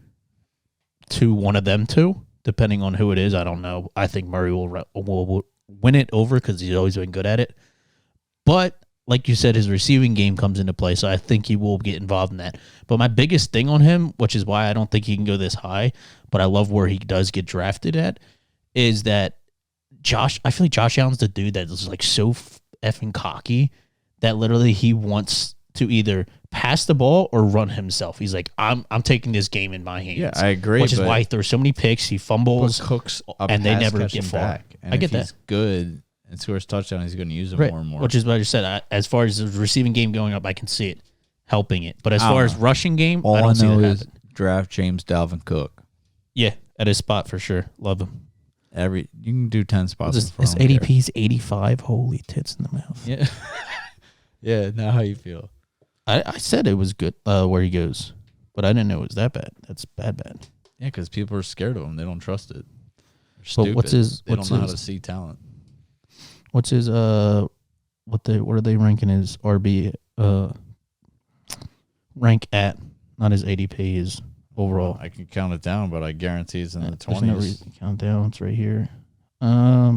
to one of them two, depending on who it is. I don't know. I think Murray will win it over because he's always been good at it. But like you said, his receiving game comes into play, so I think he will get involved in that. But my biggest thing on him, which is why I don't think he can go this high, but I love where he does get drafted at, is that I feel like Josh Allen's the dude that is like so effing cocky that literally he wants to either pass the ball or run himself. He's like, I'm taking this game in my hands. Yeah, I agree. Which is why he throws so many picks. He fumbles, Cooks and they never get far. Back. And I get if that. He's good and scores touchdown. He's going to use him more and more. Which is what I just said. As far as the receiving game going up, I can see it helping it. But as far as rushing game, all I don't see that is happen. Draft James Dalvin Cook. Yeah, at his spot for sure. Love him. You can do 10 spots. His ADP's 85. Holy tits in the mouth. Yeah. Yeah, now how you feel? I said it was good where he goes, but I didn't know it was that bad. That's bad. Yeah, because people are scared of him. They don't trust it. They're stupid. But they don't know how to see talent. What's his what are they ranking his RB rank at? Not his ADP, his overall. I can count it down, but I guarantee it's in the 20s. There's no reason to count down. It's right here. Where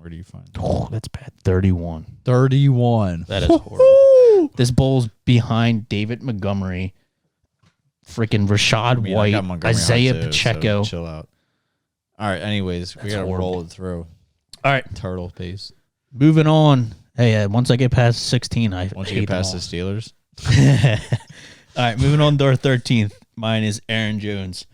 do you find it? Oh, that's bad. 31. 31. That is horrible. This bowl's behind David Montgomery, freaking Rashad White, Isaiah Pacheco. So chill out. All right, anyways, we got to roll it through. All right. Turtle pace. Moving on. Hey, once I get past 16, Once you get past the Steelers. All right, moving on to our 13th. Mine is Aaron Jones.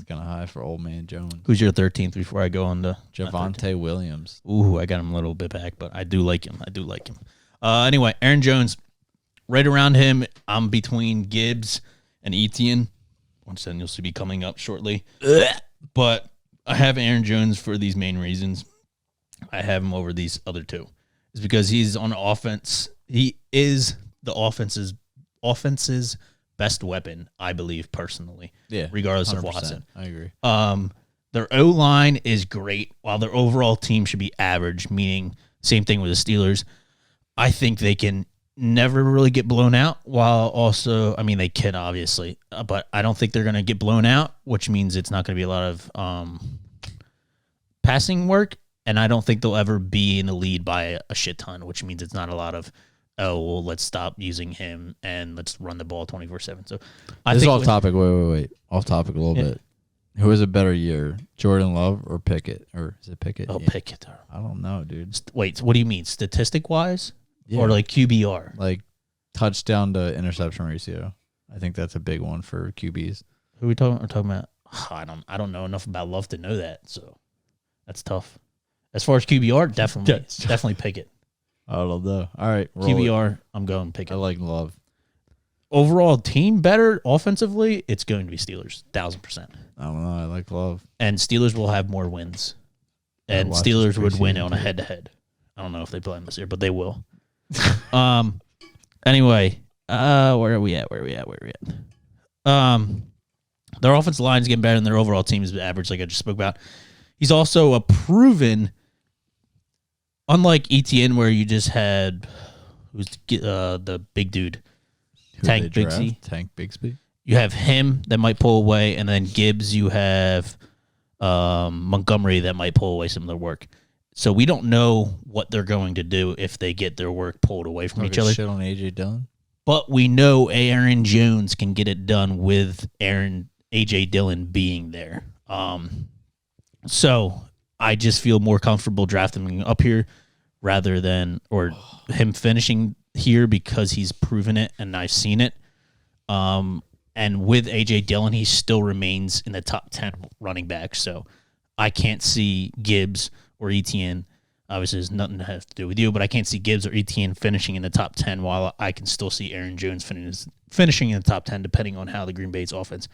Kind of high for old man Jones. Who's your 13th before I go on to Javonte Williams? Ooh, I got him a little bit back, but I do like him. Anyway, Aaron Jones, right around him, I'm between Gibbs and Etienne. Once then, you'll see me coming up shortly. But I have Aaron Jones for these main reasons. I have him over these other two. It's because he's on offense. He is the offense's best weapon, I believe, personally. Yeah. Regardless 100%. of Watson. I agree. Their O-line is great, while their overall team should be average, meaning same thing with the Steelers. I think they can never really get blown out, while also, I mean, they can, obviously, but I don't think they're going to get blown out, which means it's not going to be a lot of passing work, and I don't think they'll ever be in the lead by a shit ton, which means it's not a lot of, oh, well, let's stop using him and let's run the ball 24/7. So this is off topic. Wait. Off topic a little bit. Who is a better year, Jordan Love or Pickett? Or is it Pickett? Oh, yeah. Pickett. I don't know, dude. Wait, what do you mean? Statistic-wise? Yeah. Or like QBR? Like touchdown to interception ratio. I think that's a big one for QBs. Who are we talking about? I don't know enough about Love to know that, so that's tough. As far as QBR, definitely Pickett. I don't know. All right. QBR, I'm going Pickett. I like Love. Overall team better offensively, it's going to be Steelers, 1,000%. I don't know. I like Love. And Steelers will have more wins. And Steelers would win on a head-to-head. I don't know if they play them this year, but they will. Anyway, where are we at? Their offensive line is getting better, and their overall team is average, like I just spoke about. He's also a proven, unlike Etienne, where you just had who's the big dude, Tank Bigsby. You have him that might pull away, and then Gibbs. You have Montgomery that might pull away some of their work. So we don't know what they're going to do if they get their work pulled away from each other. Shit on AJ Dillon. But we know Aaron Jones can get it done with AJ Dillon being there. So I just feel more comfortable drafting him up here rather than him finishing here because he's proven it and I've seen it. And with AJ Dillon, he still remains in the top 10 running backs. So I can't see Gibbs or Etienne. Obviously, there's nothing to have to do with you, but I can't see Gibbs or Etienne finishing in the top 10 while I can still see Aaron Jones finishing in the top 10, depending on how the Green Bay's offense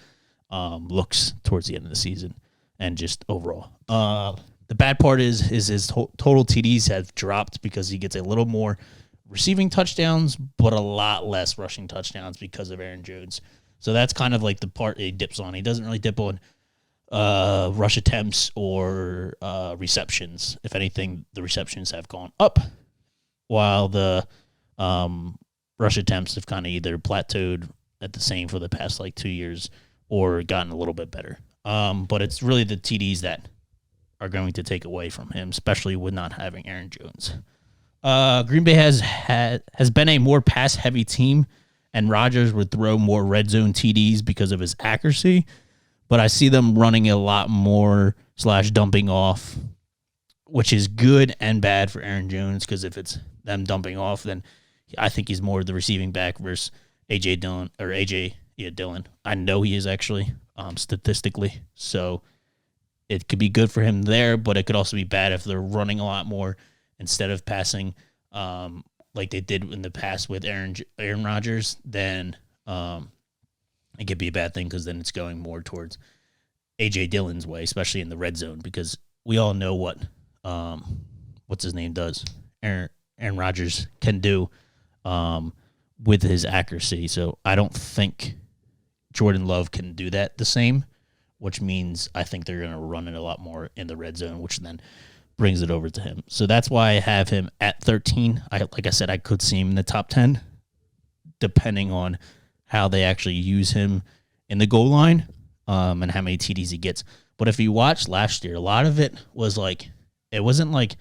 looks towards the end of the season and just overall. The bad part is his total TDs have dropped because he gets a little more receiving touchdowns, but a lot less rushing touchdowns because of Aaron Jones. So that's kind of like the part he dips on. He doesn't really dip on rush attempts or receptions. If anything, the receptions have gone up, while the rush attempts have kind of either plateaued at the same for the past 2 years or gotten a little bit better. But it's really the TDs that are going to take away from him, especially with not having Aaron Jones. Green Bay has been a more pass-heavy team, and Rodgers would throw more red zone TDs because of his accuracy. but I see them running a lot more / dumping off, which is good and bad for Aaron Jones, because if it's them dumping off, then I think he's more the receiving back versus Dillon. I know he is actually statistically, so it could be good for him there, but it could also be bad if they're running a lot more instead of passing like they did in the past with Aaron Rodgers. Then it could be a bad thing, because then it's going more towards A.J. Dillon's way, especially in the red zone, because we all know what what's his name does. Aaron Rodgers can do with his accuracy. So I don't think Jordan Love can do that the same, which means I think they're going to run it a lot more in the red zone, which then brings it over to him. So that's why I have him at 13. Like I said, I could see him in the top 10, depending on how they actually use him in the goal line and how many TDs he gets. But if you watched last year, a lot of it was like, it wasn't like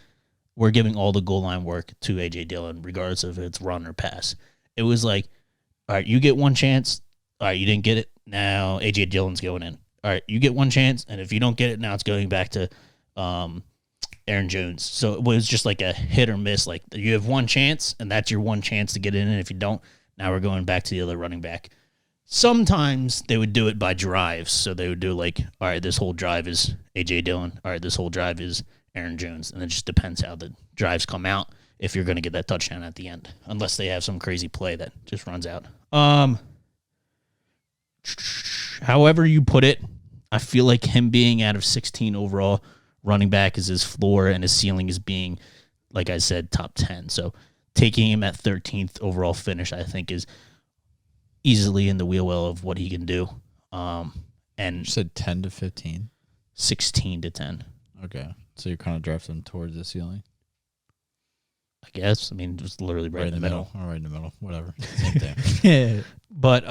we're giving all the goal line work to A.J. Dillon, regardless of if it's run or pass. It was like, all right, you get one chance. All right, you didn't get it. Now A.J. Dillon's going in. All right, you get one chance, and if you don't get it, now it's going back to Aaron Jones. So it was just like a hit or miss. Like, you have one chance, and that's your one chance to get in, and if you don't, now we're going back to the other running back. Sometimes they would do it by drives. So they would do like, all right, this whole drive is A.J. Dillon. All right, this whole drive is Aaron Jones. And it just depends how the drives come out if you're going to get that touchdown at the end, unless they have some crazy play that just runs out. However you put it, I feel like him being out of 16 overall running back is his floor, and his ceiling is being, like I said, top 10. So taking him at 13th overall finish, I think, is easily in the wheel well of what he can do. And you said 10 to 15? 16 to 10. Okay. So you're kind of drafting him towards the ceiling? I guess. I mean, just literally right in the middle. Or right in the middle. Whatever. Same thing. Yeah. But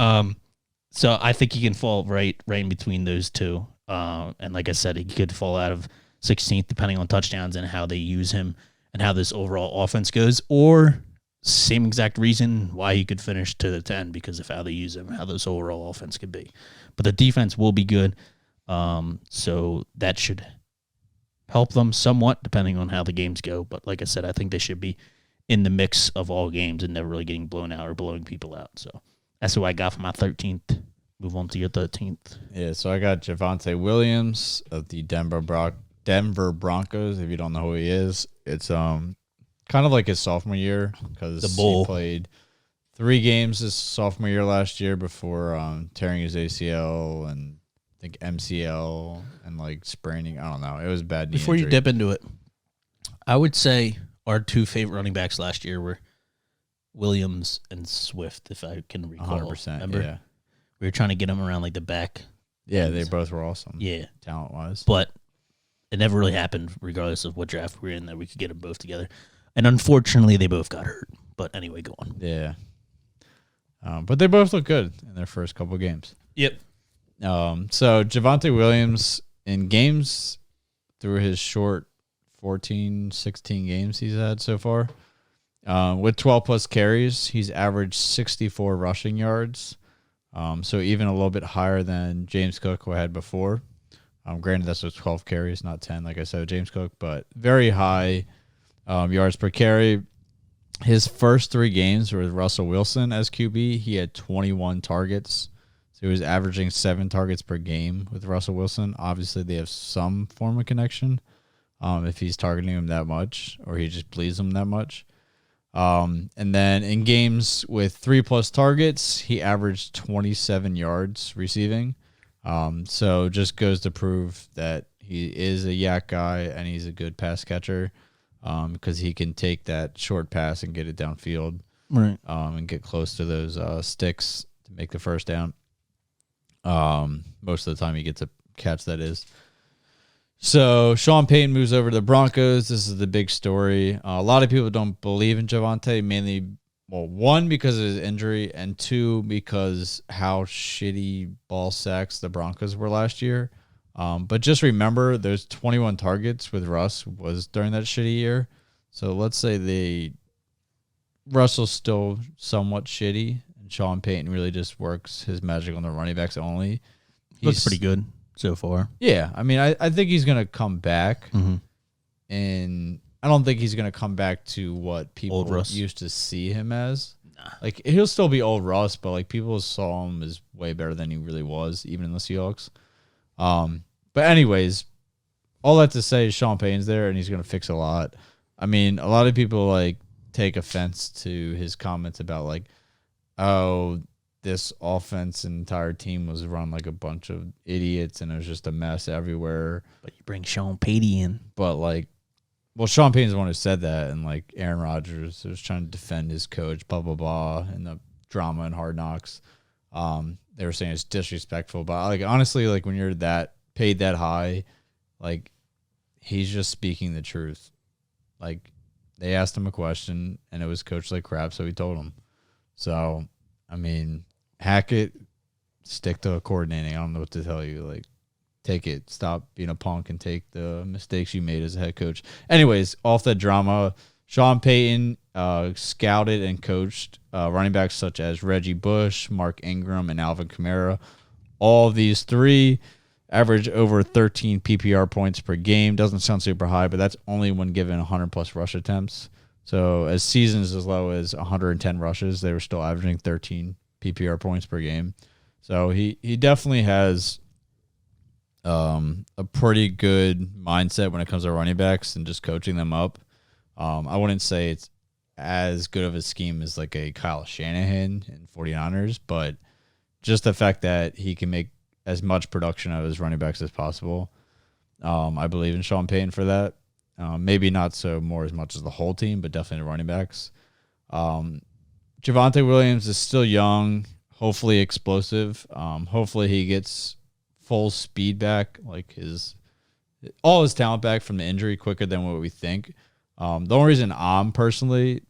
so I think he can fall right in between those two. And like I said, he could fall out of 16th depending on touchdowns and how they use him and how this overall offense goes, or same exact reason why he could finish to the 10 because of how they use him, how this overall offense could be. But the defense will be good, so that should help them somewhat depending on how the games go. But like I said, I think they should be in the mix of all games and never really getting blown out or blowing people out. So that's who I got for my 13th. Move on to your 13th. Yeah, so I got Javonte Williams of the Denver Broncos. If you don't know who he is, it's kind of like his sophomore year, because he played 3 games his sophomore year last year before tearing his ACL and I think MCL and like spraining. I don't know. It was bad knee Before injury. you dip into it, I would say our 2 favorite running backs last year were Williams and Swift, if I can recall. 100%. Remember? Yeah. We were trying to get them around like the back. Yeah, they both were awesome. Yeah. Talent-wise. But it never really happened, regardless of what draft we were in, that we could get them both together. And unfortunately, they both got hurt. But anyway, go on. Yeah. But they both look good in their first couple of games. Yep. So Javonte Williams, in games through his short 14, 16 games he's had so far, with 12-plus carries, he's averaged 64 rushing yards. So even a little bit higher than James Cook, who I had before. Granted, that's with 12 carries, not 10, like I said, James Cook, but very high yards per carry. His first 3 games were with Russell Wilson as QB. He had 21 targets. So he was averaging 7 targets per game with Russell Wilson. Obviously, they have some form of connection if he's targeting him that much or he just believes him that much. And then in games with 3+ targets, he averaged 27 yards receiving. So just goes to prove that he is a yak guy and he's a good pass catcher because he can take that short pass and get it downfield, right? And get close to those sticks to make the first down. Most of the time he gets a catch, that is. So Sean Payton moves over to the Broncos. This is the big story. A lot of people don't believe in Javonte, mainly, well, 1, because of his injury, and 2, because how shitty ball sacks the Broncos were last year. But just remember, those 21 targets with Russ was during that shitty year. So let's say Russell's still somewhat shitty, and Sean Payton really just works his magic on the running backs only. Looks pretty good. so far. Yeah, I mean, I think he's going to come back, Mm-hmm. and I don't think he's going to come back to what people Russ. used to see him as. Nah. Like, he'll still be old Russ, but, like, people saw him as way better than he really was, even in the Seahawks. But anyways, all that to say is Sean Payton's there, and he's going to fix a lot. I mean, a lot of people, like, take offense to his comments about, like, oh, this offense and entire team was run like a bunch of idiots, and it was just a mess everywhere. But you bring Sean Payton in. But, like, well, Sean Payton's the one who said that, and, like, Aaron Rodgers was trying to defend his coach, blah, blah, blah, and the drama and Hard Knocks. They were saying it's disrespectful. But, like, honestly, like, when you're that paid that high, like, he's just speaking the truth. Like, they asked him a question, and it was coached like crap, so he told them. So, I mean, Hackett, stick to coordinating. I don't know what to tell you. Like, take it. Stop being a punk and take the mistakes you made as a head coach. Anyways, off that drama, Sean Payton scouted and coached running backs such as Reggie Bush, Mark Ingram, and Alvin Kamara. All of these three average over 13 PPR points per game. Doesn't sound super high, but that's only when given 100-plus rush attempts. So as seasons as low as 110 rushes, they were still averaging 13 PPR points per game. So he definitely has a pretty good mindset when it comes to running backs and just coaching them up. I wouldn't say it's as good of a scheme as like a Kyle Shanahan in 49ers, but just the fact that he can make as much production out of his running backs as possible. I believe in Sean Payton for that. Maybe not so more as much as the whole team, but definitely the running backs. Javonte Williams is still young, hopefully explosive. Hopefully he gets full speed back, like all his talent back from the injury quicker than what we think. The only reason I'm personally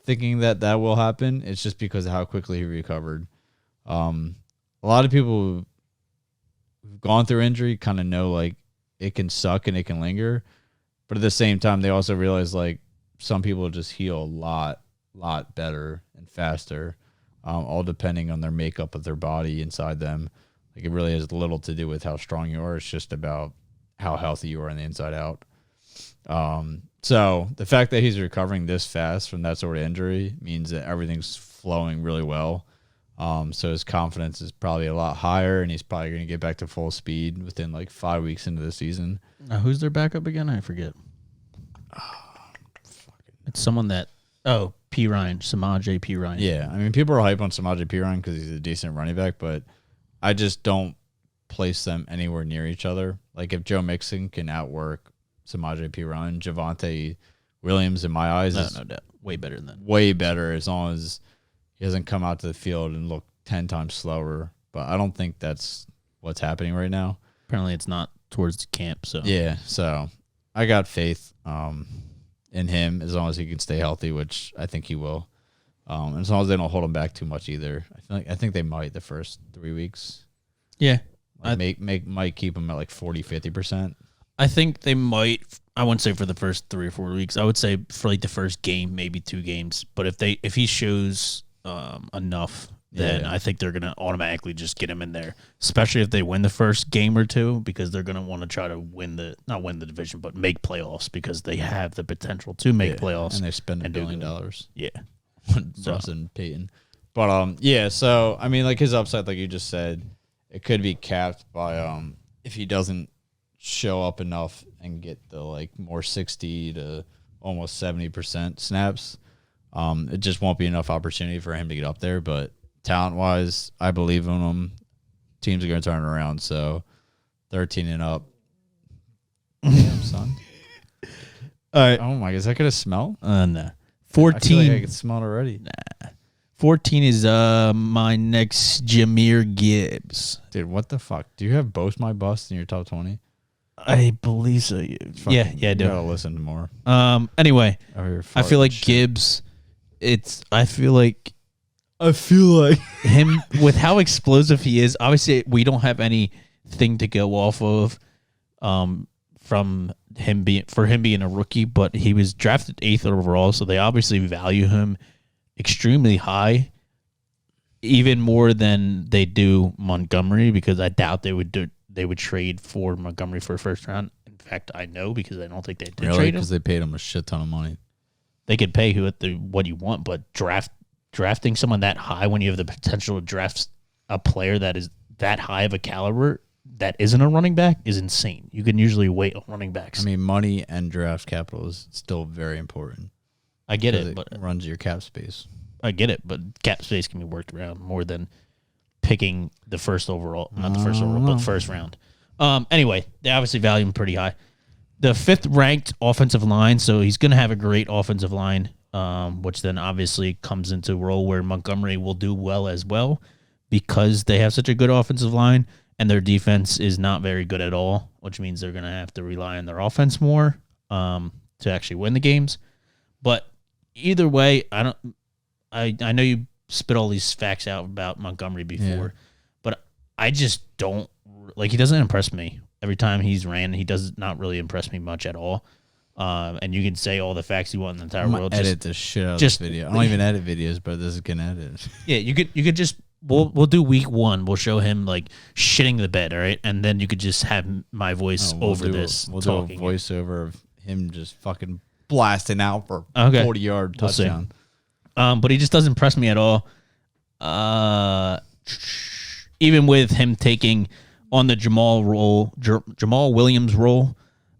thinking that will happen is just because of how quickly he recovered. A lot of people who've gone through injury kind of know like it can suck and it can linger, but at the same time they also realize like some people just heal a lot better and faster, all depending on their makeup of their body inside them. Like it really has little to do with how strong you are. It's just about how healthy you are on the inside out. So the fact that he's recovering this fast from that sort of injury means that everything's flowing really well. So his confidence is probably a lot higher, and he's probably going to get back to full speed within like 5 weeks into the season. Now, who's their backup again? I forget. It's someone that P. Ryan, Samaje P. Ryan. Yeah, I mean people are hype on Samaje P. Ryan because he's a decent running back, but I just don't place them anywhere near each other. Like if Joe Mixon can outwork Samaje P. Ryan, Javonte Williams in my eyes is no doubt, way better than that. Way better as long as he doesn't come out to the field and look 10 times slower. But I don't think that's what's happening right now. Apparently it's not towards the camp. So yeah, so I got faith in him as long as he can stay healthy, which I think he will. And as long as they don't hold him back too much either. I think they might the first 3 weeks. Yeah. Like might keep him at like 40-50%. I think they might. I wouldn't say for the first 3 or 4 weeks. I would say for like the first game, maybe 2 games. But if he shows enough, then I think they're gonna automatically just get him in there. Especially if they win the first game or two, because they're gonna want to try to not win the division, but make playoffs because they have the potential to make playoffs. And they spend $1 billion. Yeah, Russ and Peyton. But yeah. So I mean, like his upside, like you just said, it could be capped by if he doesn't show up enough and get the like more 60 to almost 70% snaps. It just won't be enough opportunity for him to get up there. But talent wise, I believe in him. Teams are going to turn it around. So 13 and up. Damn, son. All right. Oh my God, is that going to smell? No. 14. I feel like I can smell it already. Nah. 14 is my next Jahmyr Gibbs. Dude, what the fuck? Do you have both my busts in your top 20? I believe so. Yeah, I do. You gotta listen more. Anyway, I feel like Gibbs. I feel like him with how explosive he is. Obviously, we don't have anything to go off of, from him being a rookie. But he was drafted 8th overall, so they obviously value him extremely high, even more than they do Montgomery, because I doubt they would they would trade for Montgomery for a first round. In fact, I know because I don't think they did Really? trade him. Because they paid him a shit ton of money. They could pay what you want, but drafting someone that high when you have the potential to draft a player that is that high of a caliber that isn't a running back is insane. You can usually wait on running backs. I mean, money and draft capital is still very important. I get it, but runs your cap space. I get it, but cap space can be worked around more than picking the first overall, not the first overall, but the first round. Anyway, they obviously value him pretty high. The fifth ranked offensive line, so he's going to have a great offensive line, which then obviously comes into a role where Montgomery will do well as well because they have such a good offensive line and their defense is not very good at all, which means they're going to have to rely on their offense more to actually win the games. But either way, I know you spit all these facts out about Montgomery before, but I just don't like. He doesn't impress me. Every time he's ran, he does not really impress me much at all. And you can say all the facts you want in the entire world. Edit the shit out of this video. I don't even edit videos, but this is gonna edit. Yeah, you could just we'll do week 1. We'll show him like shitting the bed, all right, and then you could just have my voice over this. We'll do a voiceover of him just fucking blasting out for 40-yard touchdown. But he just doesn't impress me at all. Even with him taking on the Jamal Williams role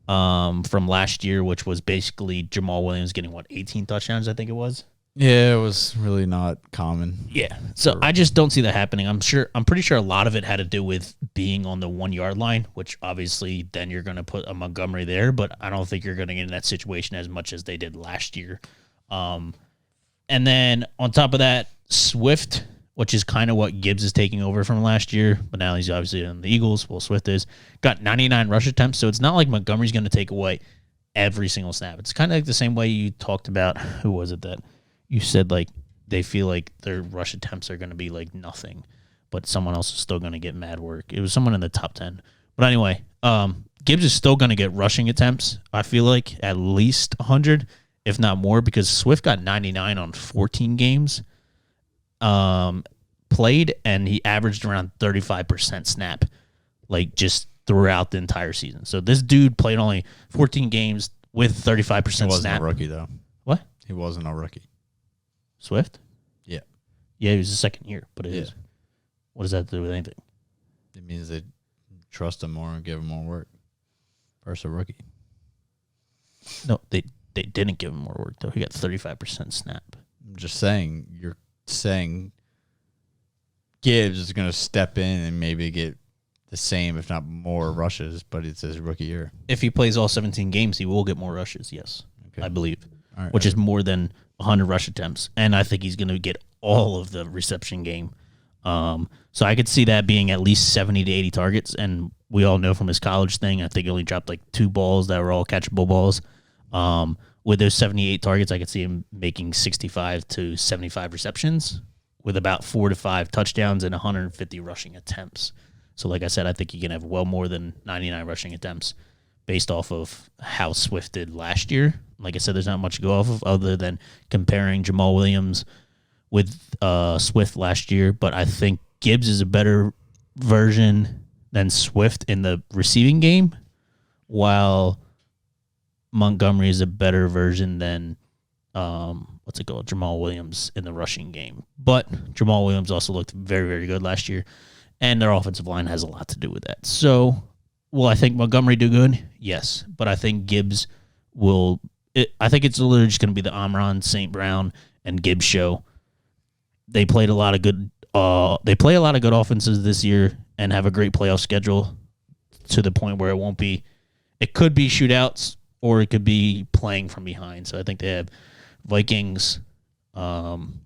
from last year, which was basically Jamal Williams getting 18 touchdowns, I think it was. Yeah, it was really not common. Yeah, so I just don't see that happening. I'm pretty sure a lot of it had to do with being on the 1-yard line, which obviously then you're going to put a Montgomery there, but I don't think you're going to get in that situation as much as they did last year. And then on top of that, Swift, which is kind of what Gibbs is taking over from last year, but now he's obviously on the Eagles. Well, Swift got 99 rush attempts, so it's not like Montgomery's going to take away every single snap. It's kind of like the same way you talked about, who was it that you said like they feel like their rush attempts are going to be like nothing, but someone else is still going to get mad work. It was someone in the top 10. But anyway, Gibbs is still going to get rushing attempts, I feel like, at least 100, if not more, because Swift got 99 on 14 games played, and he averaged around 35% snap, like just throughout the entire season. So this dude played only 14 games with 35% snap. He wasn't a rookie, though. What? He wasn't a rookie. Swift? Yeah. Yeah, he was the second year, but it is. What does that have to do with anything? It means they trust him more and give him more work versus a rookie. No, they didn't give him more work, though. He got 35% snap. I'm just saying, you're saying Gibbs is going to step in and maybe get the same, if not more, rushes, but it's his rookie year. If he plays all 17 games, he will get more rushes, yes, I believe, which is more than 100 rush attempts. And I think he's going to get all of the reception game. So I could see that being at least 70 to 80 targets. And we all know from his college thing, I think he only dropped like 2 balls that were all catchable balls. With those 78 targets, I could see him making 65 to 75 receptions with about 4 to 5 touchdowns and 150 rushing attempts. So like I said, I think he can have well more than 99 rushing attempts based off of how Swift did last year. Like I said, there's not much to go off of other than comparing Jamal Williams with Swift last year. But I think Gibbs is a better version than Swift in the receiving game, while Montgomery is a better version than Jamal Williams in the rushing game. But Jamal Williams also looked very, very good last year, and their offensive line has a lot to do with that. So, will I think Montgomery do good? Yes, but I think Gibbs will. I think it's literally just going to be the Amon St. Brown and Gibbs show. They played a lot of good. They play a lot of good offenses this year and have a great playoff schedule to the point where it won't be. It could be shootouts or it could be playing from behind. So I think they have Vikings, and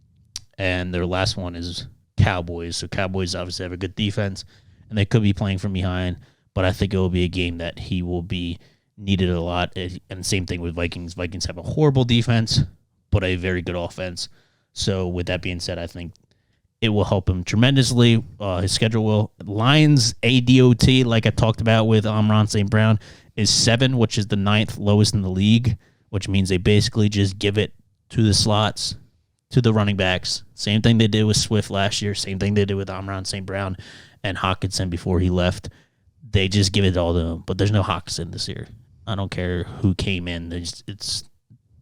their last one is Cowboys. So Cowboys obviously have a good defense, and they could be playing from behind. But I think it will be a game that he will be needed a lot. And same thing with Vikings. Vikings have a horrible defense, but a very good offense. So with that being said, I think it will help him tremendously. His schedule will. Lions ADOT, like I talked about with Amon St. Brown, is 7, which is the 9th lowest in the league, which means they basically just give it to the slots, to the running backs. Same thing they did with Swift last year. Same thing they did with Amon St. Brown and Hawkinson before he left. they just give it all to him. But there's no Hawkinson this year. I don't care who came in. It's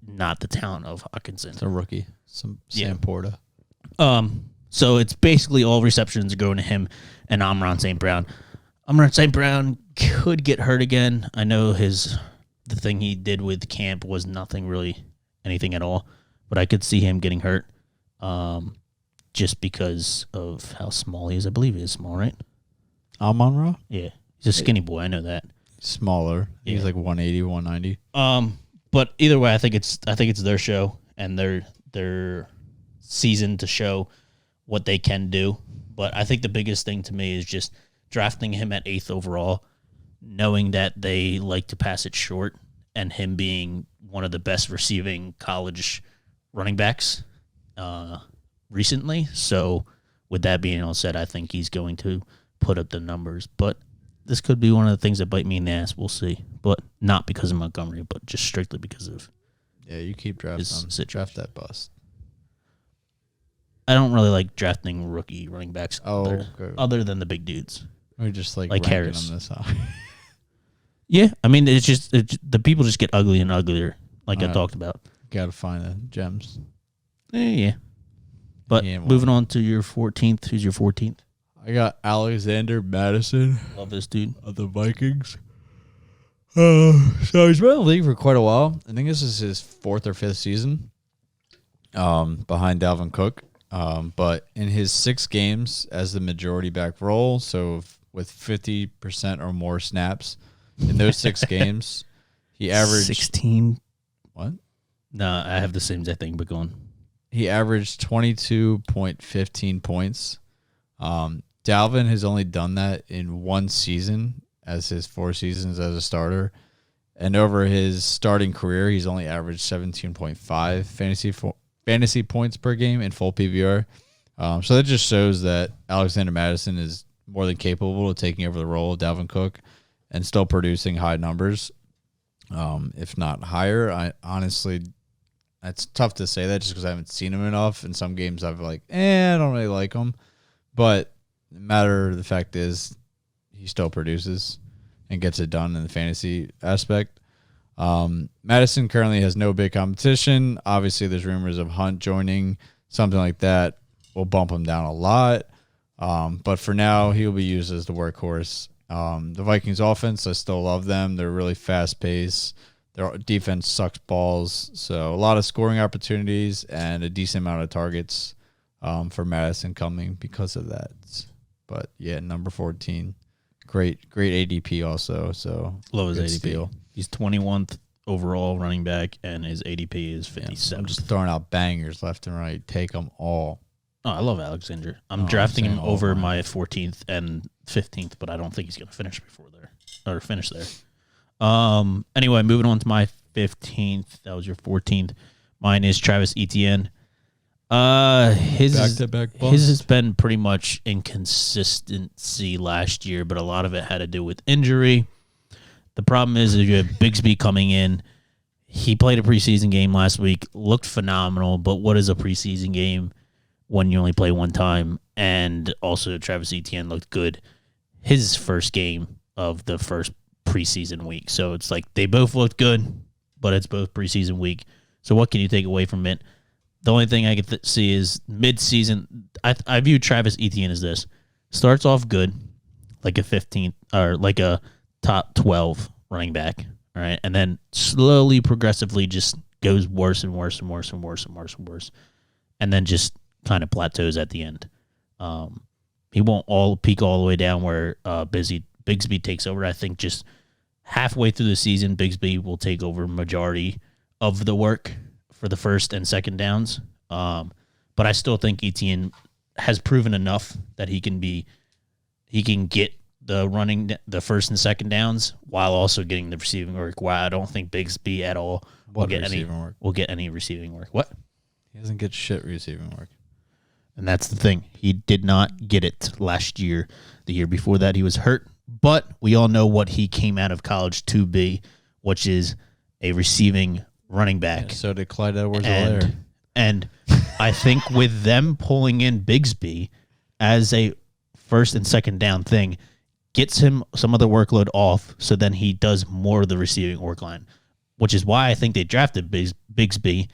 not the talent of Hawkinson. It's a rookie. Sam Porta. So it's basically all receptions are going to him and Amon St. Brown. Amon St. Brown could get hurt again. I know the thing he did with camp was anything at all, but I could see him getting hurt just because of how small he is. I believe he is small, right? Amon-Ra? Yeah. He's a skinny boy. I know that. Smaller. Yeah. He's like 180, 190. But either way, I think it's their show and their season to show what they can do. But I think the biggest thing to me is just drafting him at 8th overall, knowing that they like to pass it short, and him being one of the best receiving college running backs recently. So with that being all said, I think he's going to put up the numbers. But this could be one of the things that bite me in the ass. We'll see. But not because of Montgomery, but just strictly because of you keep drafting him. Draft that bust. I don't really like drafting rookie running backs other than the big dudes. Or just like Harris. Them this high. Yeah, I mean, it's the people just get uglier and uglier, like I talked about. Got to find the gems. Yeah. But moving on to your 14th. Who's your 14th? I got Alexander Madison. Love this dude. Of the Vikings. So he's been in the league for quite a while. I think this is his 4th or 5th season behind Dalvin Cook. But in his 6 games as the majority back role, so with 50% or more snaps in those 6 games, he averaged 16. What? No, I have the same exact thing, but go on. He averaged 22.15 points. Dalvin has only done that in 1 season as his 4 seasons as a starter. And over his starting career, he's only averaged 17.5 fantasy points per game in full PPR. So that just shows that Alexander Madison is more than capable of taking over the role of Dalvin Cook and still producing high numbers, if not higher. I honestly, it's tough to say that just because I haven't seen him enough. In some games, I've I don't really like him. But the matter of the fact is he still produces and gets it done in the fantasy aspect. Madison currently has no big competition. Obviously, there's rumors of Hunt joining. Something like that will bump him down a lot. But for now, he'll be used as the workhorse. The Vikings offense, I still love them. They're really fast-paced. Their defense sucks balls. So a lot of scoring opportunities and a decent amount of targets for Madison coming because of that. But, yeah, number 14. Great ADP also. So love his ADP. Steal. He's 21th overall running back, and his ADP is 57th. I'm just throwing out bangers left and right. Take them all. Oh, I love Alexander. I'm drafting him over my 14th and 15th, but I don't think he's going to finish finish there. Anyway, moving on to my 15th. That was your 14th. Mine is Travis Etienne. His has been pretty much inconsistency last year, but a lot of it had to do with injury. The problem is you have Bigsby coming in. He played a preseason game last week, looked phenomenal, but what is a preseason game when you only play one time? And also Travis Etienne looked good his first game of the first preseason week. So it's like they both looked good, but it's both preseason week. So what can you take away from it? The only thing I can see is mid-season. I view Travis Etienne as this. Starts off good, like a 15th or like a top 12 running back, all right? And then slowly, progressively just goes worse and worse and worse and worse and worse and worse. And then just kind of plateaus at the end. He won't peak all the way down where Bigsby takes over. I think just halfway through the season, Bigsby will take over majority of the work for the first and second downs. But I still think Etienne has proven enough that he can get the first and second downs while also getting the receiving work. While I don't think Bigsby at all will get any receiving work. What? He doesn't get shit receiving work. And that's the thing. He did not get it last year. The year before that, he was hurt. But we all know what he came out of college to be, which is a receiving running back. Yeah, so did Clyde Edwards-Helaire. And I think with them pulling in Bigsby as a first and second down thing, gets him some of the workload off, so then he does more of the receiving work line, which is why I think they drafted Bigsby,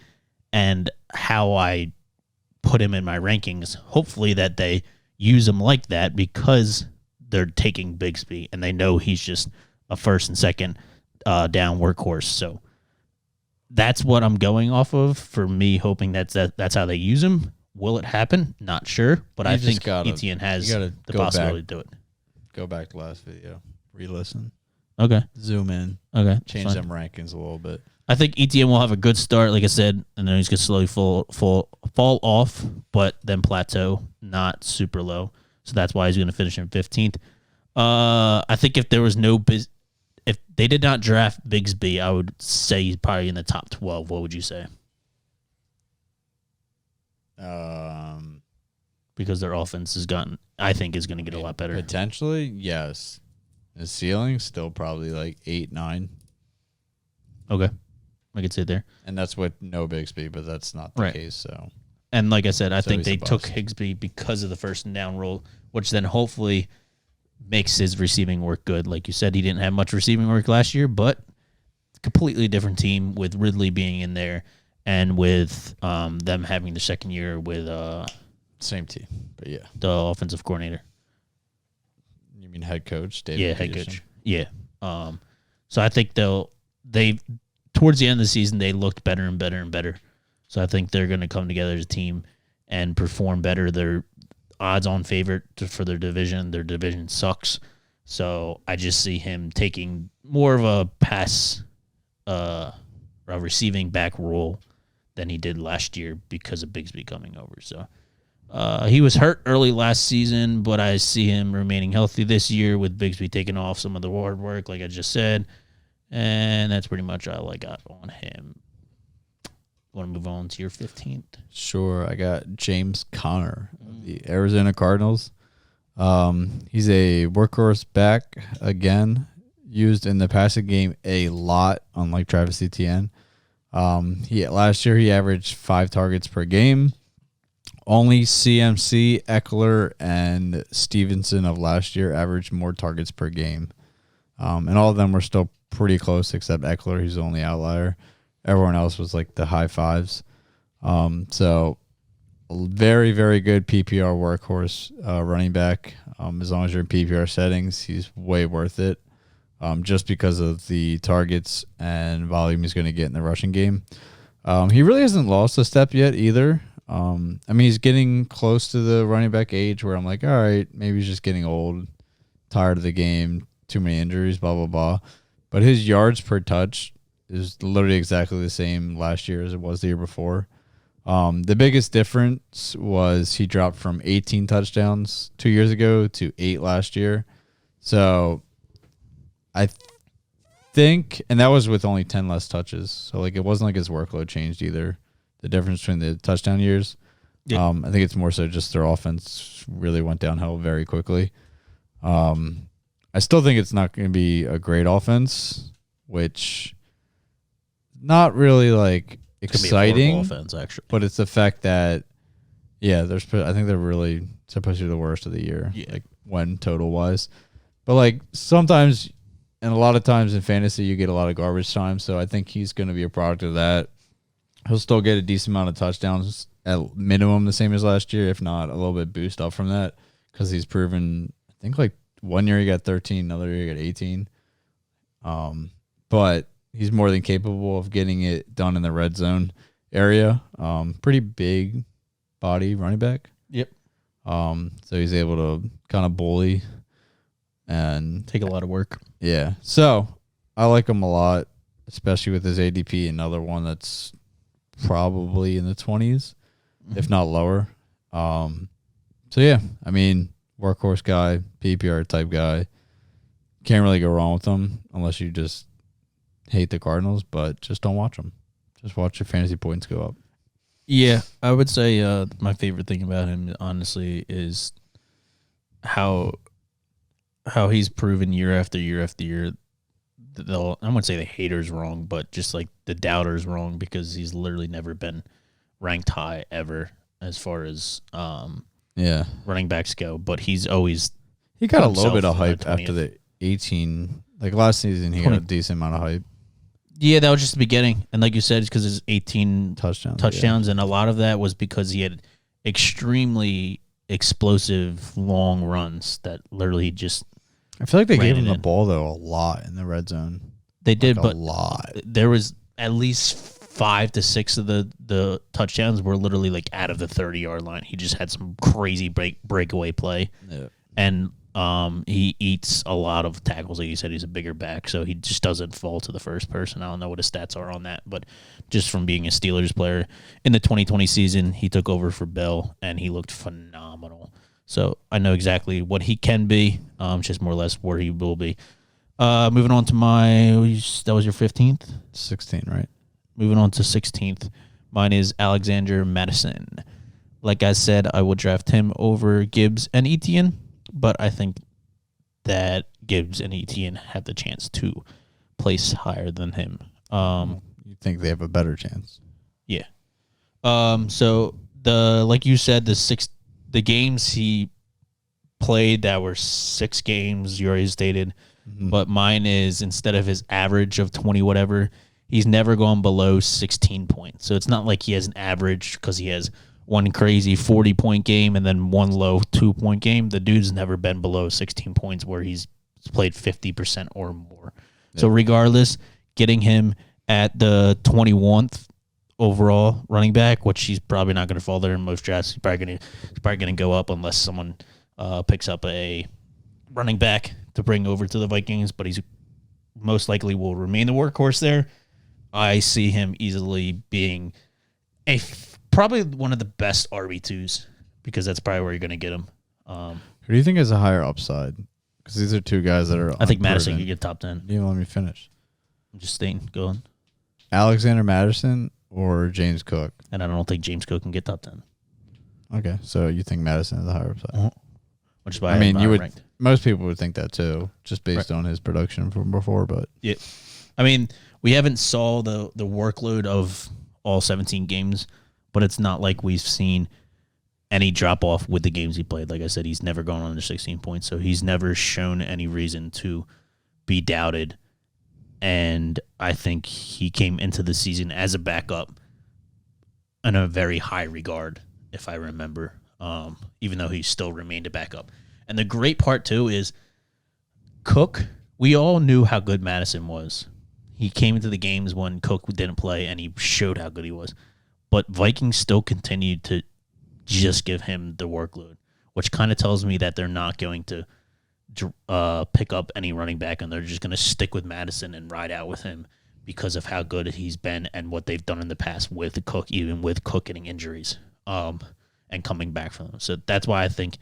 and how I put him in my rankings. Hopefully that they use him like that because they're taking Bigsby and they know he's just a first and second down workhorse. So that's what I'm going off of for me, hoping that's how they use him. Will it happen? Not sure, but I think Etienne has the possibility to do it. Go back to last video, re-listen. Okay. Zoom in. Okay. Change them rankings a little bit. I think Etienne will have a good start, like I said, and then he's going to slowly fall off, but then plateau, not super low. So that's why he's going to finish in 15th. I think if there was if they did not draft Bigsby, I would say he's probably in the top 12. What would you say? Because their offense is going to get a lot better. Potentially, yes. The ceiling still probably like 8, 9. Okay. I could sit there. And that's with no Bigsby, but that's not the case. So, and like I said, I think they took Higsby because of the first and down role, which then hopefully makes his receiving work good. Like you said, he didn't have much receiving work last year, but completely different team with Ridley being in there and with them having the second year with same team, but yeah, the offensive coordinator. You mean head coach? Head coach. Yeah. So I think they towards the end of the season they looked better and better and better. So I think they're going to come together as a team and perform better. They're odds-on favorite for their division. Their division sucks. So I just see him taking more of a pass, a receiving back role than he did last year because of Bigsby coming over. So he was hurt early last season, but I see him remaining healthy this year with Bigsby taking off some of the hard work, like I just said. And that's pretty much all I got on him. Want to move on to your 15th? Sure. I got James Conner of the Arizona Cardinals. He's a workhorse back, again, used in the passing game a lot, unlike Travis Etienne. Last year he averaged 5 targets per game. Only CMC, Eckler, and Stevenson of last year averaged more targets per game. And all of them were still pretty close except Eckler, who's the only outlier. Everyone else was like the high 5s. So very, very good PPR workhorse running back. As long as you're in PPR settings, he's way worth it. Just because of the targets and volume he's going to get in the rushing game. He really hasn't lost a step yet either. He's getting close to the running back age where I'm like, all right, maybe he's just getting old, tired of the game, too many injuries, blah, blah, blah. But his yards per touch is literally exactly the same last year as it was the year before. The biggest difference was he dropped from 18 touchdowns 2 years ago to 8 last year. So I think, and that was with only 10 less touches. So like it wasn't like his workload changed either. The difference between the touchdown years. Yeah. I think it's more so just their offense really went downhill very quickly. I still think it's not going to be a great offense, which not really like exciting offense actually. But it's the fact that I think they're really supposed to be the worst of the year, like when total wise. But like sometimes and a lot of times in fantasy you get a lot of garbage time, so I think he's going to be a product of that. He'll still get a decent amount of touchdowns, at minimum the same as last year, if not a little bit boost up from that, because he's proven, I think like 1 year he got 13, another year he got 18. But he's more than capable of getting it done in the red zone area. Pretty big body running back. Yep. So he's able to kind of bully and take a lot of work. Yeah. So I like him a lot, especially with his ADP, another one that's probably in the 20s, if not lower. Workhorse guy, PPR type guy. Can't really go wrong with him unless you just hate the Cardinals, but just don't watch them. Just watch your fantasy points go up. Yeah, I would say my favorite thing about him, honestly, is how he's proven year after year after year. I wouldn't say the haters wrong, but just like the doubters wrong, because he's literally never been ranked high ever as far as running backs go. But he's always He got a himself little bit of in the hype 20th. after the 18. Like last season, he got a decent amount of hype. Yeah, that was just the beginning. And like you said, it's because his 18 Touchdowns. and a lot of that was because he had extremely explosive long runs that literally just I feel like they ran gave him it the in. ball, though, a lot in the red zone. They did, A but lot. there was at least 5 to 6 of the touchdowns were literally like out of the 30-yard line. He just had some crazy breakaway play. Yeah. And he eats a lot of tackles. Like you said, he's a bigger back, so he just doesn't fall to the first person. I don't know what his stats are on that, but just from being a Steelers player in the 2020 season, he took over for Bell, and he looked phenomenal. So I know exactly what he can be, just more or less where he will be. Moving on to that was your 15th? 16, right? Moving on to 16th. Mine is Alexander Madison. Like I said, I would draft him over Gibbs and Etienne, but I think that Gibbs and Etienne have the chance to place higher than him. You think they have a better chance? Yeah. So like you said, the games he played that were 6 games you already stated, but mine is instead of his average of 20 whatever, he's never gone below 16 points. So it's not like he has an average because he has one crazy 40-point game and then one low 2-point game. The dude's never been below 16 points where he's played 50% or more. Yeah. So regardless, getting him at the 21th overall running back, which he's probably not going to fall there in most drafts. He's probably going to go up unless someone picks up a running back to bring over to the Vikings, but he's most likely will remain the workhorse there. I see him easily being probably one of the best RB2s because that's probably where you're going to get him. Who do you think has a higher upside? Because these are two guys that are I think Madison could get top 10. You let me finish. I'm just staying going. Alexander Madison or James Cook? And I don't think James Cook can get top 10. Okay, so you think Madison has a higher upside? Which is why you would ranked. Most people would think that too, just based on his production from before. But yeah, I mean, we haven't saw the workload of all 17 games, but it's not like we've seen any drop off with the games he played. Like I said, he's never gone under 16 points, so he's never shown any reason to be doubted. And I think he came into the season as a backup in a very high regard, if I remember, even though he still remained a backup. And the great part, too, is Cook, we all knew how good Madison was. He came into the games when Cook didn't play, and he showed how good he was. But Vikings still continued to just give him the workload, which kind of tells me that they're not going to pick up any running back, and they're just going to stick with Madison and ride out with him because of how good he's been and what they've done in the past with Cook, even with Cook getting injuries and coming back from them. So that's why I think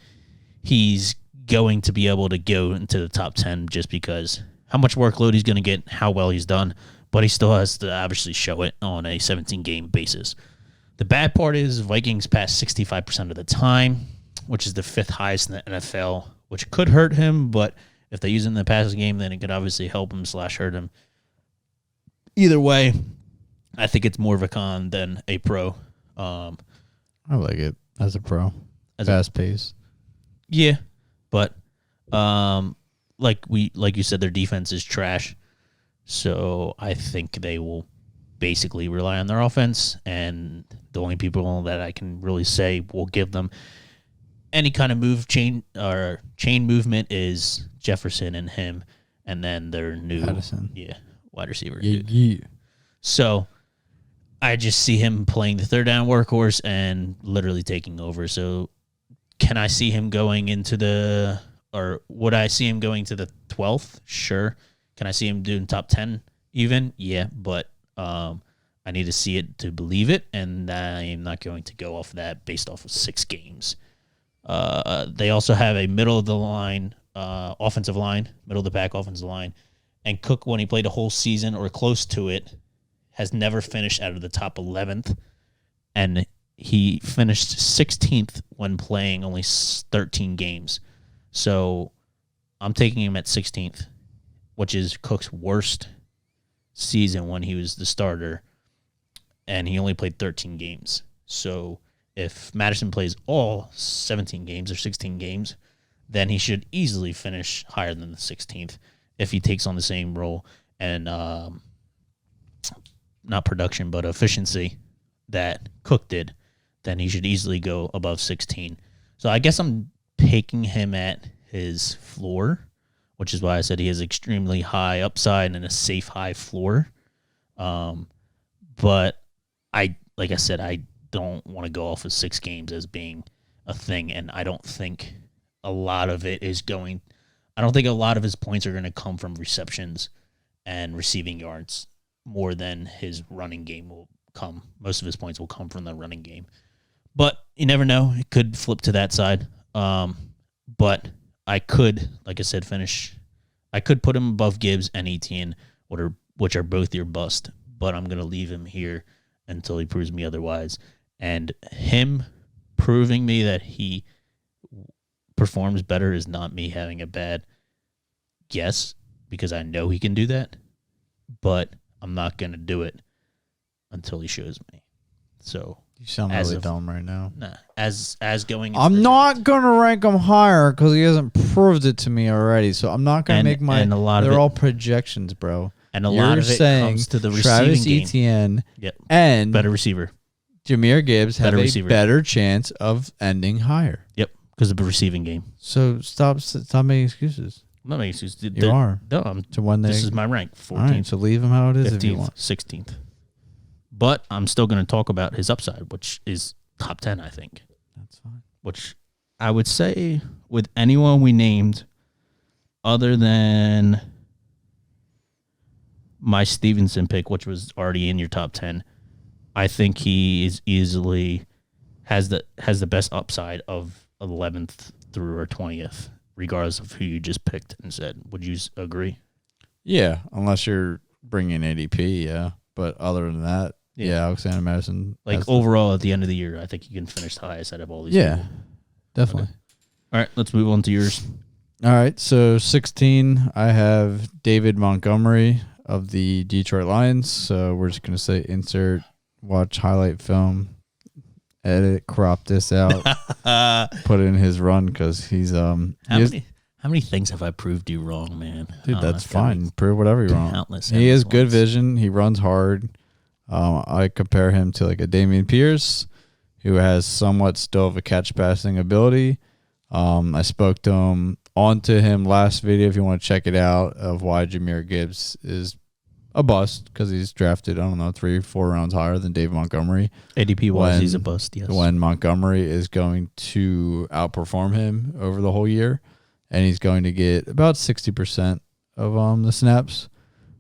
he's going to be able to go into the top 10 just because how much workload he's going to get, how well he's done, but he still has to obviously show it on a 17-game basis. The bad part is Vikings pass 65% of the time, which is the 5th highest in the NFL, which could hurt him, but if they use it in the passing game, then it could obviously help him / hurt him. Either way, I think it's more of a con than a pro. I like it as a pro. Fast pace. Yeah, but like you said, their defense is trash. So I think they will basically rely on their offense, and the only people that I can really say will give them any kind of chain movement is Jefferson and him, and then their new wide receiver. Yeah. So I just see him playing the third down workhorse and literally taking over. So can I see him going would I see him going to the 12th? Sure. Can I see him doing top 10 even? Yeah, but I need to see it to believe it, and I am not going to go off of that based off of 6 games. They also have a middle of the pack offensive line, and Cook, when he played a whole season or close to it, has never finished out of the top 11th, and he finished 16th when playing only 13 games. So I'm taking him at 16th, which is Cook's worst season when he was the starter, and he only played 13 games. So if Madison plays all 17 games or 16 games, then he should easily finish higher than the 16th if he takes on the same role and not production but efficiency that Cook did. Then he should easily go above 16. So I guess I'm taking him at his floor, which is why I said he has extremely high upside and a safe high floor. But like I said, I don't want to go off of 6 games as being a thing, and I don't think a lot of it is going. I don't think a lot of his points are going to come from receptions and receiving yards more than his running game will come. Most of his points will come from the running game, but you never know. It could flip to that side. But I could, like I said, finish. I could put him above Gibbs and Etienne, which are both your bust. But I'm going to leave him here until he proves me otherwise. And him proving me that he performs better is not me having a bad guess, because I know he can do that. But I'm not going to do it until he shows me. So you sound really dumb right now. Nah, as going. I'm not going to rank him higher because he hasn't proved it to me already. So I'm not going to make my. They're all projections, bro. And a lot of it comes to the receiving Travis game. Etienne Yep. and better receiver. Jahmyr Gibbs have a better chance of ending higher. Yep, because of the receiving game. So stop making excuses. I'm not making excuses. You are. No, this is my rank. 14th. All right, so leave him how it is 15th, if you want. 16th. But I'm still going to talk about his upside, which is top 10, I think. That's fine. Which I would say with anyone we named other than my Stevenson pick, which was already in your top 10, I think he is easily has the best upside of 11th through or 20th, regardless of who you just picked and said. Would you agree? Yeah, unless you're bringing ADP, yeah. But other than that, yeah, Alexander Madison. Like overall, at the end of the year, I think you can finish the highest out of all these. Yeah, people. definitely. Okay. All right, let's move on to yours. All right, so 16, I have David Montgomery of the Detroit Lions. So we're just going to say insert, watch highlight film, edit, crop this out, put in his run because he's How many things have I proved you wrong, man? Dude, that's fine. Prove whatever you want. Countless. He has good vision. He runs hard. I compare him to like a Dameon Pierce, who has somewhat still of a catch passing ability. I spoke to him last video if you want to check it out, of why Jahmyr Gibbs is a bust because he's drafted, I don't know, 3-4 rounds higher than David Montgomery. ADP wise, he's a bust, yes. When Montgomery is going to outperform him over the whole year, and he's going to get about 60% of the snaps.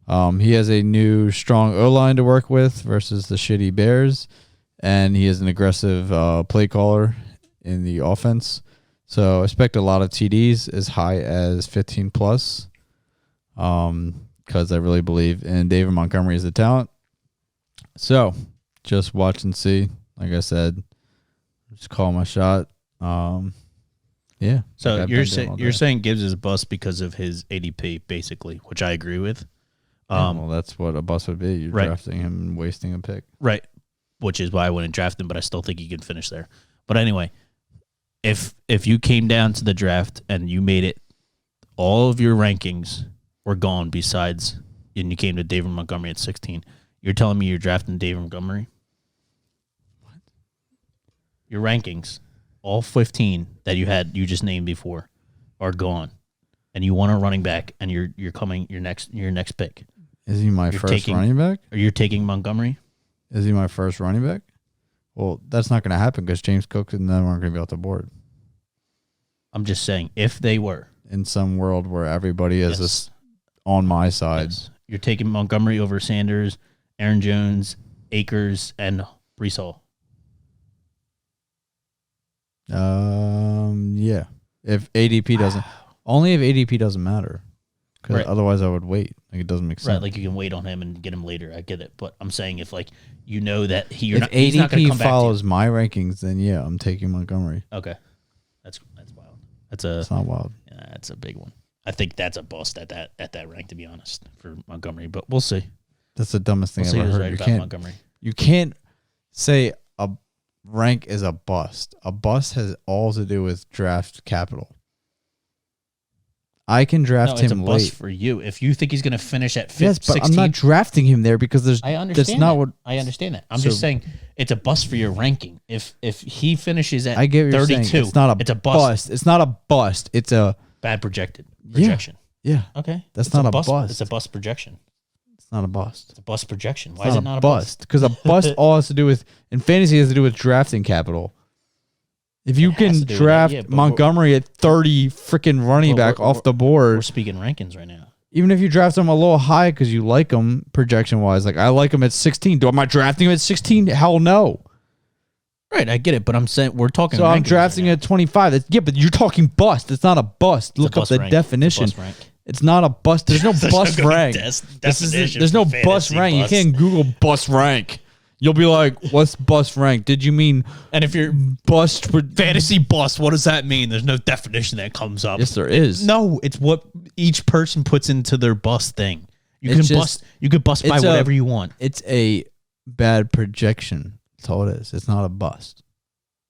He has a new strong O-line to work with versus the shitty Bears, and he is an aggressive play caller in the offense. So I expect a lot of TDs as high as 15 plus, because I really believe in David Montgomery as a talent. So just watch and see. Like I said, just call my shot. Yeah. So you're saying Gibbs is a bust because of his ADP, basically, which I agree with. Well, that's what a bust would be. You're drafting him and wasting a pick. Right. Which is why I wouldn't draft him, but I still think he can finish there. But anyway, if you came down to the draft and you made it, all of your rankings were gone besides, and you came to David Montgomery at 16, you're telling me you're drafting David Montgomery? What? Your rankings, all 15 that you just named before, are gone, and you want a running back, and you're coming your next pick. Is he my first running back? Or you're taking Montgomery? Is he my first running back? Well, that's not going to happen because James Cook and them aren't going to be off the board. I'm just saying, if they were. In some world where everybody is this on my side. Yes. You're taking Montgomery over Sanders, Aaron Jones, Akers, and Breece Hall. Yeah. If ADP doesn't, only if ADP doesn't matter. Because otherwise I would wait. Like, it doesn't make sense. Right, like you can wait on him and get him later. I get it. But I'm saying if, like, you know that he's if not going to come ADP back follows my rankings, then yeah, I'm taking Montgomery. Okay. That's wild. It's not wild. Yeah, that's a big one. I think that's a bust at that rank, to be honest, for Montgomery. But we'll see. That's the dumbest thing I've ever heard. Right, Montgomery. You can't say a rank is a bust. A bust has all to do with draft capital. I can draft No, it's a him bust late. for you. If you think he's going to finish at Yes, but 16th, I'm not drafting him there because I understand. that's not what I understand that. I'm So- just saying it's a bust for your ranking. If he finishes at I get what you're 32, saying. It's not a bust. It's not a bust. It's a Bad projection. yeah. Okay, That's It's not a bust. bust. It's a bust projection. It's not a bust. It's a bust projection. Why It's is it not a bust? Because a bust all has to do with in fantasy has to do with drafting capital. If you It has can to do with that, draft yeah, but Montgomery at 30 freaking running Well, back we're- off the We're board, speaking rankings right now. even if you draft him a little high because you like him projection wise, like I like him at 16. Am I drafting him at 16? Hell no. Right, I get it, but I'm saying we're talking. So I'm rankings drafting right at 25. Yeah, but you're talking bust. It's not a bust. now. Look up It's a the bust rank. definition. It's a bust rank. It's not a bust. There's no bust rank. There's no bust rank. You can't Google bust rank. You'll be like, what's bust rank? Did you mean And if you're bust? fantasy bust, what does that mean? There's no definition that comes up. Yes, there is. No, it's what each person puts into their bust thing. You It's can just- bust. You could bust by it's a- whatever you want. It's a bad projection. That's all it is. It's not a bust.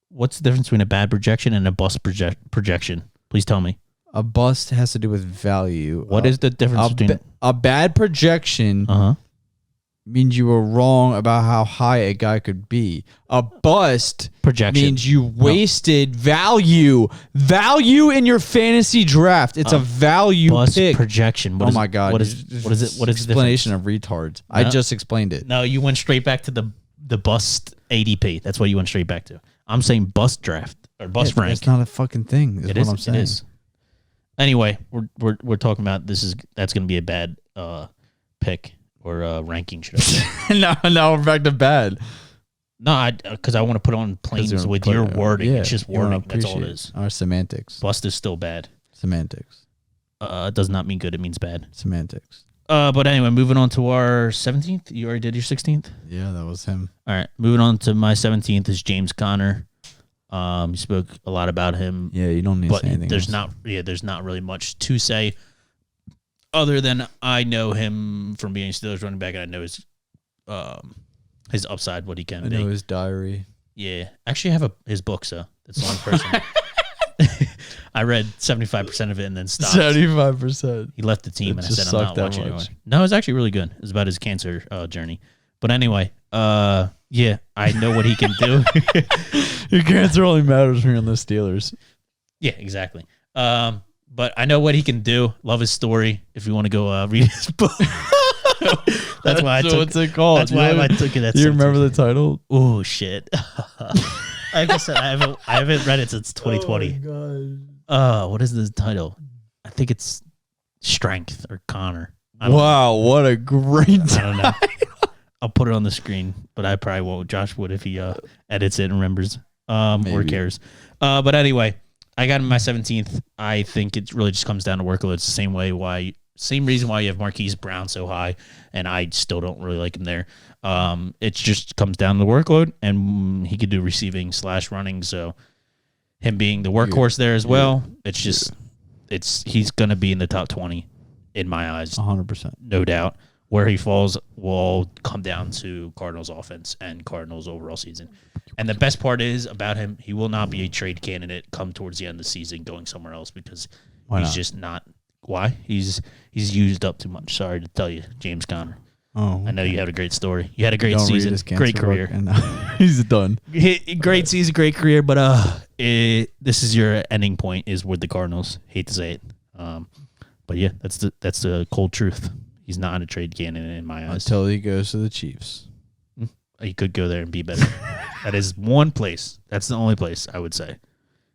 What's the difference between a bad projection and a bust projection? Please tell me. A bust has to do with value. What is the difference between a bad projection? Uh-huh. Means you were wrong about how high a guy could be. A bust Projection means you wasted value in your fantasy draft. It's a value bust pick. projection. What Oh is- my god! What is what is it? What is the explanation difference? of retards? I No. just explained it. No, you went straight back to the bust ADP. That's what you went straight back to. I'm saying bust draft or bust rank. It's not a fucking thing. Is It what is. I'm saying. It is. Anyway, we're talking about that's going to be a bad pick or ranking, should I say? now we're back to bad. No, because I want to put on planes with your wording. It's just you wanna wording. That's all it appreciate is. Our semantics. Bust is still bad. Semantics. It does not mean good. It means bad. Semantics. But anyway, moving on to our 17th. You already did your 16th? Yeah, that was him. All right. Moving on to my 17th is James Conner. You spoke a lot about him. Yeah, you don't need to But say anything. there's else. there's not really much to say other than I know him from being Steelers running back, and I know his upside, what he can I be. know his diary. Yeah. Actually, I have his book, so that's the only person. I read 75% of it and then stopped. 75%. He left the team, and I just said, I'm not sucked that watching much. anymore. No, it was actually really good. It was about his cancer journey. But anyway, yeah, I know what he can do. Your cancer only matters when you're on the Steelers. Yeah, exactly. But I know what he can do. Love his story. If you want to go read his book. That's why I took. What's it called? That's why I took it. Do you remember the title? Oh shit! Like I said, I haven't read it since 2020. Oh my god! What is the title? I think it's Strength or Connor. I don't Wow, what a great I time. don't know. I'll put it on the screen, but I probably won't. Josh would if he edits it and remembers or Maybe. cares. But anyway, I got him my 17th. I think it really just comes down to workload. It's the same reason why you have Marquise Brown so high, and I still don't really like him there. It just comes down to the workload, and he could do receiving / running. So him being the workhorse there as well, it's just he's gonna be in the top 20 in my eyes, 100%. no doubt. Where he falls will come down to Cardinals offense and Cardinals overall season. And the best part is about him, he will not be a trade candidate come towards the end of the season going somewhere else because Why he's not? just not. Why? He's used up too much. Sorry to tell you, James Conner. Oh, I know you had a great story. You had a great Don't read season, his cancer great book career. and, he's done. Great season, great career, but this is your ending point is with the Cardinals. Hate to say it. But yeah, that's the cold truth. He's not a trade candidate in my eyes. Until he goes to the Chiefs. He could go there and be better. That is one place. That's the only place I would say.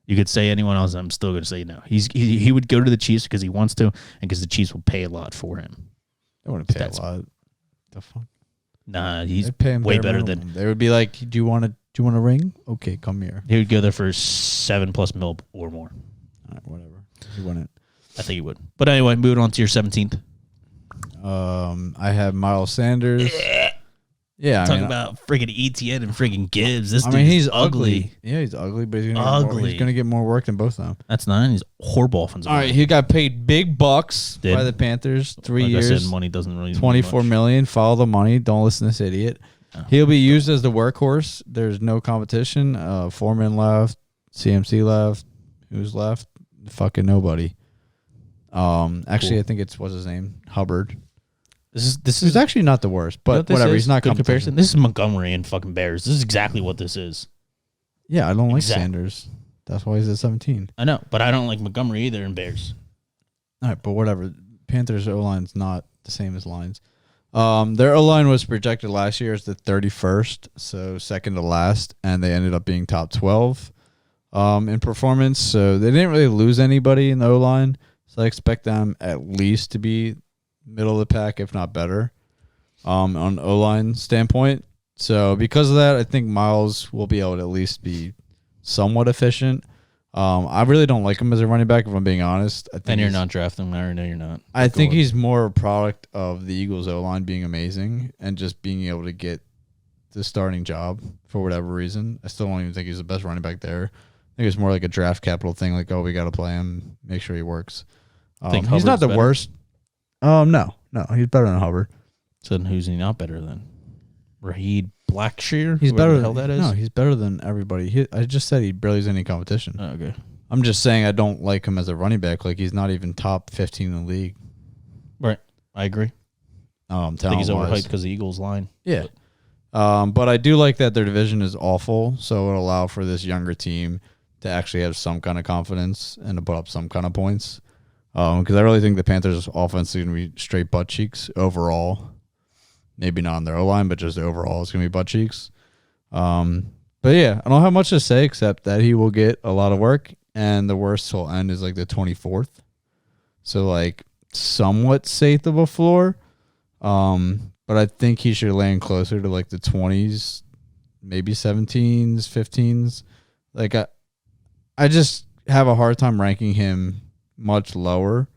You could say anyone else. I'm still going to say no. He would go to the Chiefs because he wants to, and because the Chiefs will pay a lot for him. They wouldn't pay That's- a lot. The fuck? Nah, he's They'd pay him way bare better minimum. than. They would be like, "Do you want a ring? Okay, come here." He would go there for $7+ million or more. All right, whatever. He wouldn't. I think he would. But anyway, moving on to your 17th. I have Miles Sanders. Yeah, Talking about friggin' ETN and friggin' Gibbs. This I dude mean, is he's ugly. Yeah, he's ugly, but he's gonna Ugly. he's gonna get more work than both of them. That's not. He's horrible offensive. All right, he got paid big bucks Did. by the Panthers. 3 like years, I said, money doesn't really. mean 24 much. million. Follow the money. Don't listen to this idiot. Oh. He'll be used as the workhorse. There's no competition. Foreman left. CMC left. Who's left? Fucking nobody. Actually, I think it's what's his name, Hubbard. This He's is actually not the worst, but whatever. He's not good comparison. comparison. This is Montgomery and fucking Bears. This is exactly what this is. Yeah, I don't like Exactly. Sanders. That's why he's at 17. I know, but I don't like Montgomery either in Bears. All right, but whatever. Panthers O-line's not the same as Lions. Their O-line was projected last year as the 31st, so second to last, and they ended up being top 12 in performance. So they didn't really lose anybody in the O-line, so I expect them at least to be middle of the pack, if not better, on O-line standpoint. So because of that, I think Miles will be able to at least be somewhat efficient. I really don't like him as a running back, if I'm being honest. I think And you're not drafting him. I already know you're not. I think he's more a product of the Eagles' O-line being amazing and just being able to get the starting job for whatever reason. I still don't even think he's the best running back there. I think it's more like a draft capital thing, like, oh, we got to play him, make sure he works. He's not the worst. No, he's better than Hubbard. So then who's he not better than? Raheed Blackshear? He's Whoever better. the hell that is? No, he's better than everybody. I just said he barely has any competition. Oh, okay. I'm just saying I don't like him as a running back. Like, he's not even top 15 in the league. Right. I agree. I think he's overhyped because of the Eagles line. Yeah. But I do like that their division is awful, so it'll allow for this younger team to actually have some kind of confidence and to put up some kind of points. Because I really think the Panthers' offense is going to be straight butt cheeks overall. Maybe not on their O-line, but just overall it's going to be butt cheeks. But yeah, I don't have much to say except that he will get a lot of work, and the worst he'll end is like the 24th. So like somewhat safe of a floor. But I think he should land closer to like the 20s, maybe 17s, 15s. Like I just have a hard time ranking him much lower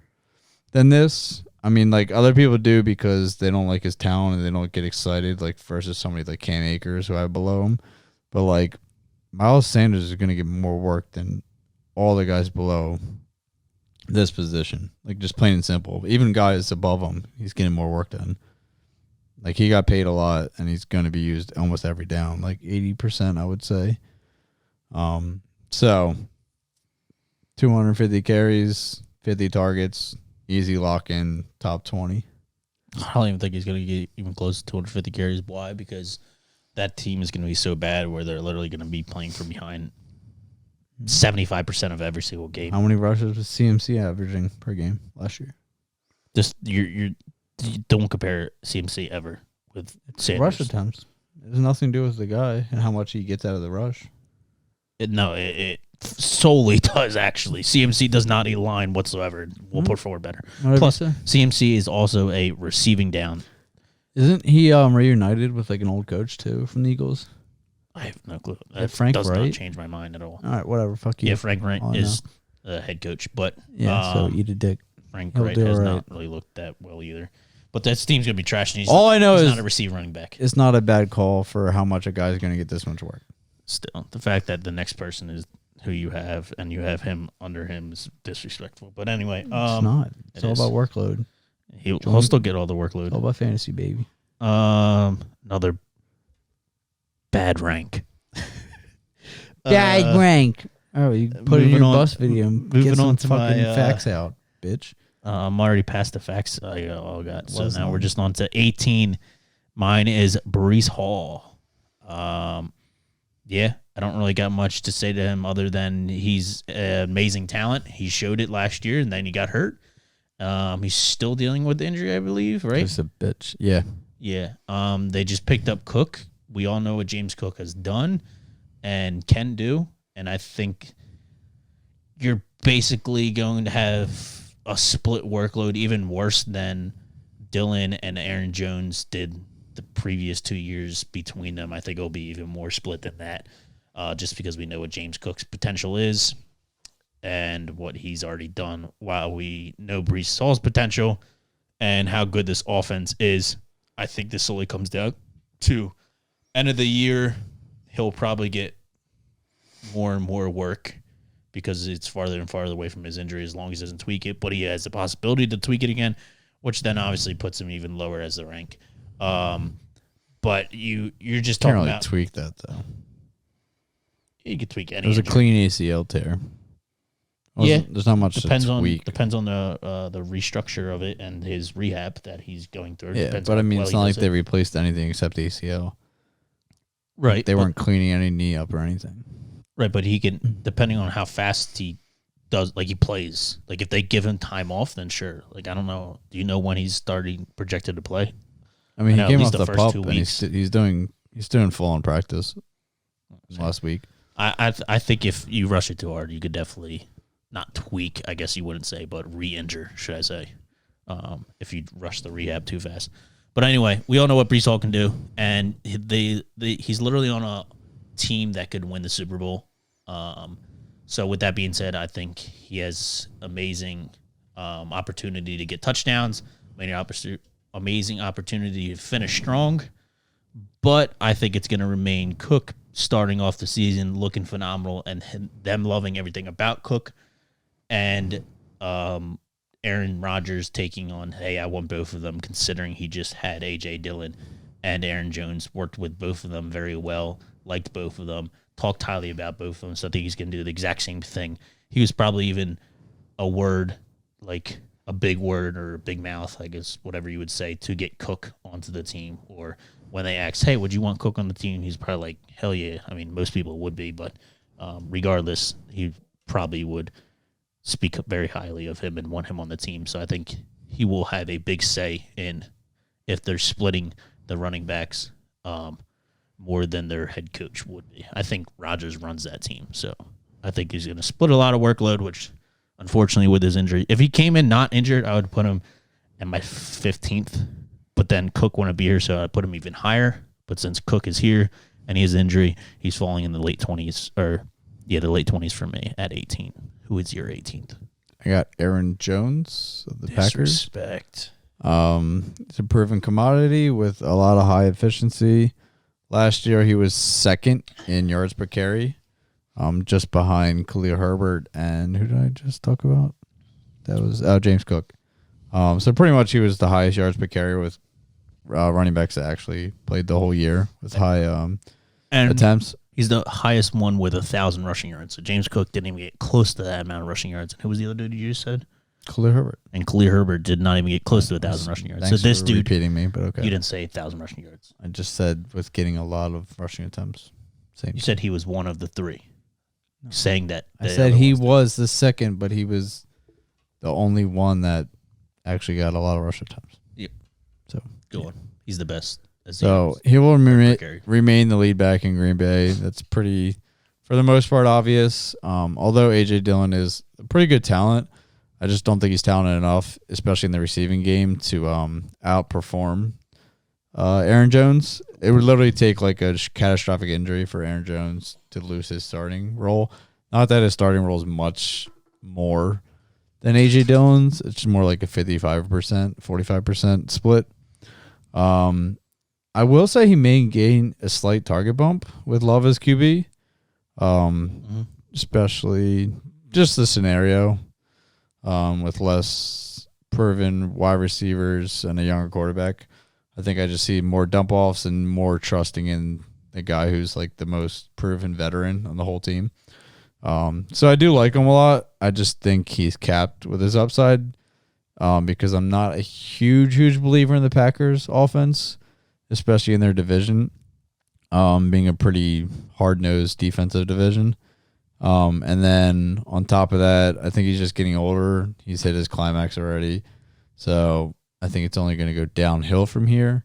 than this. I mean, like, other people do because they don't like his talent and they don't get excited, like, versus somebody like Cam Akers who I have below him. But, like, Miles Sanders is going to get more work than all the guys below this position. Like, just plain and simple. Even guys above him, he's getting more work done. Like, he got paid a lot, and he's going to be used almost every down, like 80%, I would say. So, 250 carries, 50 targets, easy lock-in, top 20. I don't even think he's going to get even close to 250 carries. Why? Because that team is going to be so bad where they're literally going to be playing from behind 75% of every single game. How many rushes was CMC averaging per game last year? Just you don't compare CMC ever with Sanders. Rush attempts. It has nothing to do with the guy and how much he gets out of the rush. It solely does, actually. CMC does not align whatsoever. We'll put forward better. Plus, CMC is also a receiving down. Isn't he reunited with like an old coach too from the Eagles? I have no clue. That Frank does Wright? not change my mind at all. All right, whatever. Fuck you. Yeah, Frank Wright is the head coach, but so eat a dick. Frank Wright has not really looked that well either. But that team's gonna be trash. And he's not a receiver running back. It's not a bad call for how much a guy's gonna get this much work. Still, the fact that the next person is who you have and you have him under him is disrespectful. But anyway, it's not. It's all about workload. He'll still get all the workload. It's all about fantasy, baby. Another bad rank. Bad rank. Oh, you put in your bus video and get some fucking facts out, bitch. I'm already past the facts I all got. So now we're on? just on to 18. Mine is Breece Hall. Yeah, I don't really got much to say to him other than he's an amazing talent. He showed it last year, and then he got hurt. He's still dealing with the injury, I believe, right? He's a bitch. Yeah. Yeah. They just picked up Cook. We all know what James Cook has done and can do, and I think you're basically going to have a split workload even worse than Dylan and Aaron Jones did the previous 2 years between them. I think it'll be even more split than that, just because we know what James Cook's potential is and what he's already done, while we know Breece Hall's potential and how good this offense is. I think this solely comes down to end of the year. He'll probably get more and more work because it's farther and farther away from his injury as long as he doesn't tweak it. But he has the possibility to tweak it again, which then obviously puts him even lower as the rank. But you're just talking about tweak that though. You could tweak any. It was a clean ACL tear. There's not much depends to tweak. Depends on the restructure of it and his rehab that he's going through. Yeah, but I mean, it's not like they replaced anything except ACL. Right. They weren't cleaning any knee up or anything. Right, but he can, depending on how fast he does, like he plays. Like if they give him time off, then sure. Like I don't know. Do you know when he's projected to play? I mean, he came off the pup and he's doing full on practice last week. I think if you rush it too hard, you could definitely not tweak, I guess you wouldn't say, but re-injure, should I say, if you rush the rehab too fast. But anyway, we all know what Breece Hall can do, and he's literally on a team that could win the Super Bowl. So with that being said, I think he has amazing opportunity to get touchdowns, amazing opportunity to finish strong, but I think it's going to remain Cook starting off the season looking phenomenal and them loving everything about Cook, and Aaron Rodgers taking on, hey, I want both of them, considering he just had A.J. Dillon and Aaron Jones, worked with both of them very well, liked both of them, talked highly about both of them, so I think he's going to do the exact same thing. He was probably even a word, like a big word or a big mouth, I guess, whatever you would say, to get Cook onto the team. Or when they asked, hey, would you want Cook on the team? He's probably like, hell yeah. I mean, most people would be, but regardless, he probably would speak very highly of him and want him on the team. So I think he will have a big say in if they're splitting the running backs more than their head coach would be. I think Rodgers runs that team, so I think he's going to split a lot of workload, which unfortunately with his injury, if he came in not injured, I would put him at my 15th, but then Cook wouldn't be here, so I'd put him even higher. But since Cook is here and he has injury, he's falling in the late 20s, the late 20s for me at 18. Who is your 18th? I got Aaron Jones of the Packers. Disrespect. It's a proven commodity with a lot of high efficiency. Last year, he was second in yards per carry, just behind Khalil Herbert and who did I just talk about? That was James Cook. So pretty much he was the highest yards per carry with running backs that actually played the whole year with high attempts. He's the highest one with 1,000 rushing yards. So James Cook didn't even get close to that amount of rushing yards. And who was the other dude you just said? Khalil Herbert. And Khalil Herbert did not even get close to 1,000 rushing yards. Thanks so this for dude, repeating me, but okay. You didn't say 1,000 rushing yards. I just said with getting a lot of rushing attempts. You said he was one of the three. No. Saying that. I said he was the second, but he was the only one that actually got a lot of rush attempts. Yep. So go on. He's the best. So he will remain the lead back in Green Bay. That's pretty, for the most part, obvious. Although A.J. Dillon is a pretty good talent, I just don't think he's talented enough, especially in the receiving game, to outperform Aaron Jones. It would literally take like a catastrophic injury for Aaron Jones to lose his starting role. Not that his starting role is much more than A.J. Dillon's. It's more like a 55%, 45% split. I will say he may gain a slight target bump with Love as QB, especially just the scenario with less proven wide receivers and a younger quarterback. I think I just see more dump offs and more trusting in the guy who's like the most proven veteran on the whole team. So I do like him a lot. I just think he's capped with his upside because I'm not a huge believer in the Packers offense, especially in their division, being a pretty hard-nosed defensive division. And then on top of that, I think he's just getting older. He's hit his climax already. So I think it's only going to go downhill from here.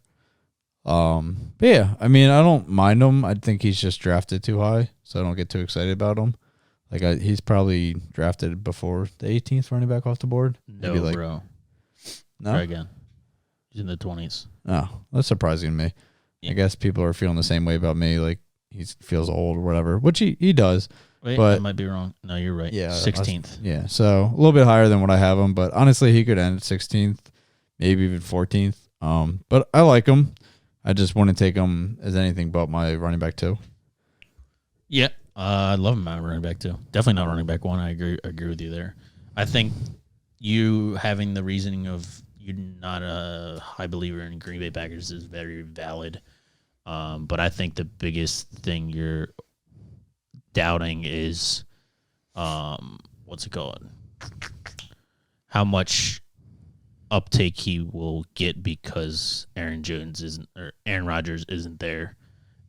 But yeah, I mean, I don't mind him. I think he's just drafted too high, so I don't get too excited about him. Like he's probably drafted before the 18th running back off the board. No, maybe bro. No? Try again. He's in the 20s. Oh, that's surprising to me. Yeah. I guess people are feeling the same way about me, like he feels old or whatever, which he does. Wait, but I might be wrong. No, you're right. Yeah, 16th. Yeah, so a little bit higher than what I have him, but honestly, he could end at 16th, maybe even 14th. But I like him. I just wouldn't take him as anything but my running back 2. Yeah, I love him at running back 2. Definitely not running back 1. I agree with you there. I think you having the reasoning of you're not a high believer in Green Bay Packers is very valid. But I think the biggest thing you're doubting is what what's it called? How much uptake he will get because Aaron Rodgers isn't there,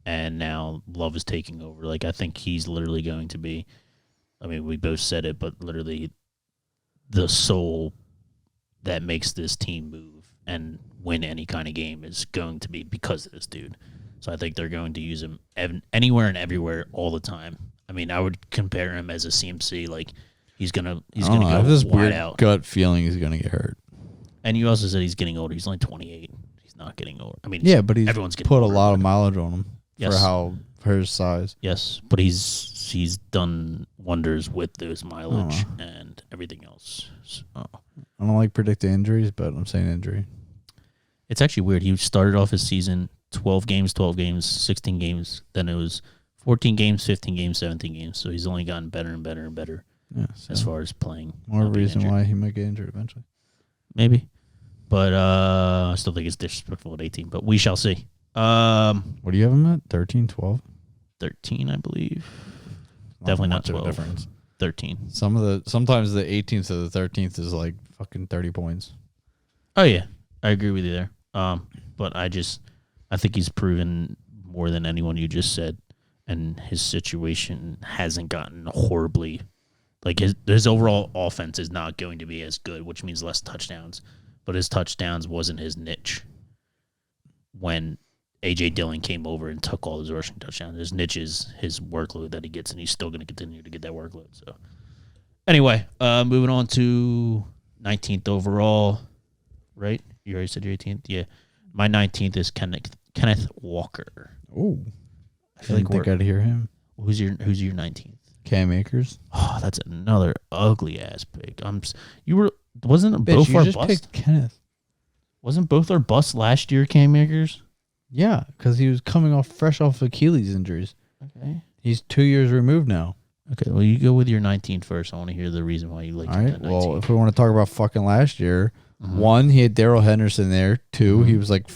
and now Love is taking over. Like, I think he's literally going to be. I mean, we both said it, but literally the soul that makes this team move and win any kind of game is going to be because of this dude. So I think they're going to use him anywhere and everywhere all the time. I mean, I would compare him as a CMC. Like, he's gonna go I have this wide weird out. gut feeling he's gonna get hurt. And you also said he's getting older. He's only 28. He's not getting older. I mean, Yeah, but he's everyone's getting put a older, lot but- of mileage on him Yes. for his size. Yes, but he's done wonders with those mileage and everything else. So, I don't like predicting injuries, but I'm saying injury. it's actually weird. He started off his season 12 games, 16 games. Then it was 14 games, 15 games, 17 games. So he's only gotten better and better and better Yeah, as far as playing. more not being reason injured. why he might get injured eventually. Maybe. But I still think it's disrespectful at 18. But we shall see. What do you have him at? 13, 12? 13, I believe. Definitely not much of a 12. difference. 13. Sometimes the 18th to the 13th is like fucking 30 points. Oh, yeah. I agree with you there. But I think he's proven more than anyone you just said. And his situation hasn't gotten horribly. Like, his overall offense is not going to be as good, which means less touchdowns. But his touchdowns wasn't his niche when A.J. Dillon came over and took all his rushing touchdowns. His niche is his workload that he gets, and he's still going to continue to get that workload. So, anyway, moving on to 19th overall, right? You already said your 18th? Yeah. My 19th is Kenneth Walker. Oh, I feel like I'd hear him. who's your 19th? Cam Akers. Oh, that's another ugly ass pick. Wasn't Bitch, both you our just bust? picked Kenneth. Wasn't both our busts last year Cam Akers? Yeah, because he was coming fresh off Achilles injuries. Okay. He's 2 years removed now. Okay, well, you go with your 19th first. I want to hear the reason why you like All him right. at Well, 19. if we want to talk about fucking last year, Mhm. 1, he had Darrell Henderson there. 2, Mhm. he was like,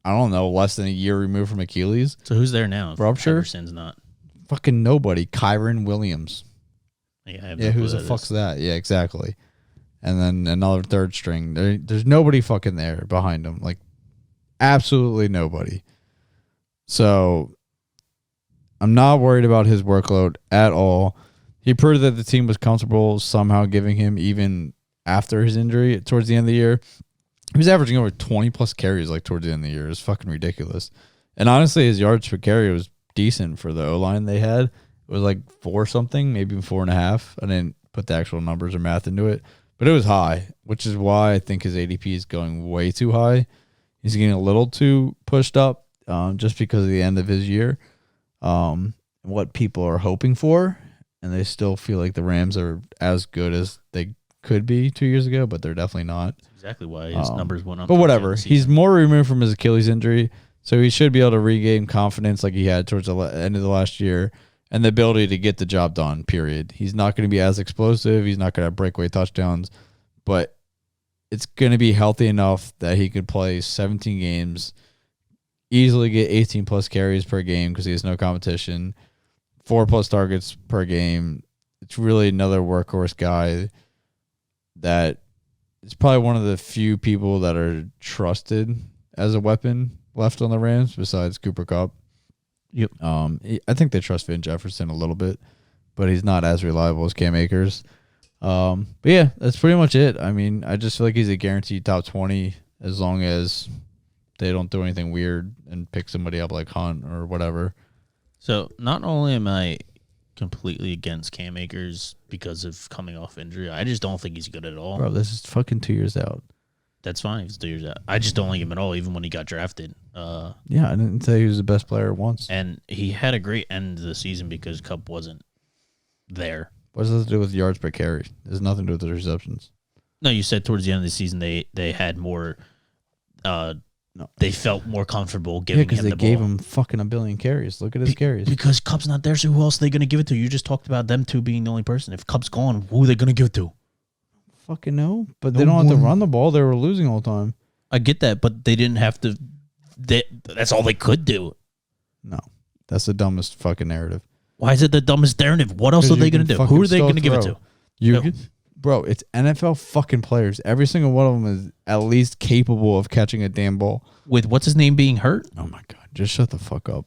I don't know, less than a year removed from Achilles. So who's there now? if Rupture? Henderson's not. Fucking nobody. Kyron Williams. Yeah, I have Yeah, no clue who's the that fuck's is. that? Yeah, exactly. And then another third string. There's nobody fucking there behind him. Like, absolutely nobody. So, I'm not worried about his workload at all. He proved that the team was comfortable somehow giving him even after his injury towards the end of the year. He was averaging over 20-plus carries like towards the end of the year. It was fucking ridiculous. And honestly, his yards per carry was decent for the O-line they had. It was like 4-something, maybe 4.5. I didn't put the actual numbers or math into it. But it was high, which is why I think his ADP is going way too high. He's getting a little too pushed up just because of the end of his year. What people are hoping for. And they still feel like the Rams are as good as they could be 2 years ago, but they're definitely not. Exactly why his numbers went up. But towards the whatever. end of the He's season. more removed from his Achilles injury, so he should be able to regain confidence like he had towards the end of the last year and the ability to get the job done, period. He's not going to be as explosive. He's not going to have breakaway touchdowns, but it's going to be healthy enough that he could play 17 games, easily get 18-plus carries per game because he has no competition, 4-plus targets per game. It's really another workhorse guy that is probably one of the few people that are trusted as a weapon left on the Rams besides Cooper Kupp. Yep. I think they trust Van Jefferson a little bit, but he's not as reliable as Cam Akers. But yeah, that's pretty much it. I mean, I just feel like he's a guaranteed top 20 as long as they don't do anything weird and pick somebody up like Hunt or whatever. So not only am I completely against Cam Akers because of coming off injury, I just don't think he's good at all. Bro, this is fucking 2 years out. That's fine if it's 2 years out. I just don't like him at all, even when he got drafted. Yeah, I didn't say he was the best player once. And he had a great end to the season because Kupp wasn't there. What does this do with yards per carry? There's nothing to do with the receptions. No, you said towards the end of the season they had more. No. They felt more comfortable Yeah, giving because him they the gave ball. him fucking a billion carries. Look at his carries. Because Kupp's not there, so who else are they going to give it to? You just talked about them two being the only person. If Kupp's gone, who are they going to give it to? Fucking no. But they don't have to run the ball. They were losing all the time. I get that, but they didn't have to. That's all they could do. No. That's the dumbest fucking narrative. Why is it the dumbest narrative? What else are Because they you going to can do? Who fucking are they going to still give it throw. to? Bro, it's NFL fucking players. Every single one of them is at least capable of catching a damn ball. With what's his name being hurt? Oh my God. Just shut the fuck up.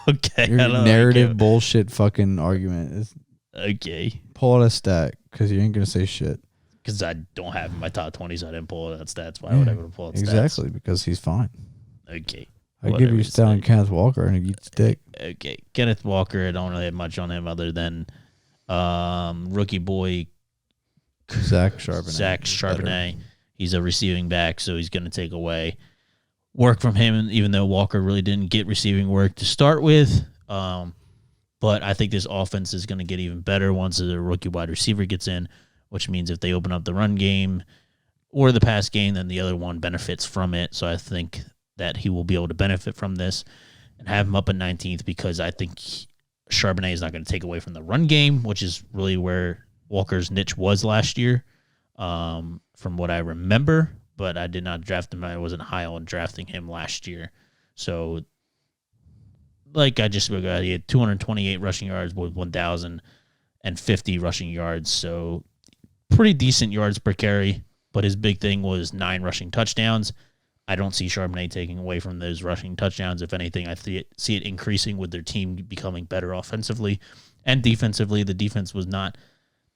Okay. Your narrative bullshit fucking argument is. Okay. Pull out a stat because you ain't going to say shit. Because I don't have my top 20, so I didn't pull out stats. Why would I pull out stats? Exactly, because he's fine. Okay. I give you stat on Kenneth Walker and he eats dick. Okay. Kenneth Walker, I don't really have much on him other than rookie boy Zach Charbonnet. He's a receiving back, so he's going to take away work from him, even though Walker really didn't get receiving work to start with. But I think this offense is going to get even better once the rookie wide receiver gets in, which means if they open up the run game or the pass game, then the other one benefits from it. So I think that he will be able to benefit from this and have him up at 19th because I think Charbonnet is not going to take away from the run game, which is really where Walker's niche was last year, from what I remember. But I did not draft him. I wasn't high on drafting him last year. So, like I just spoke about, he had 228 rushing yards with 1,050 rushing yards. So, pretty decent yards per carry. But his big thing was 9 rushing touchdowns. I don't see Charbonnet taking away from those rushing touchdowns. If anything, I see it increasing with their team becoming better offensively and defensively. The defense was not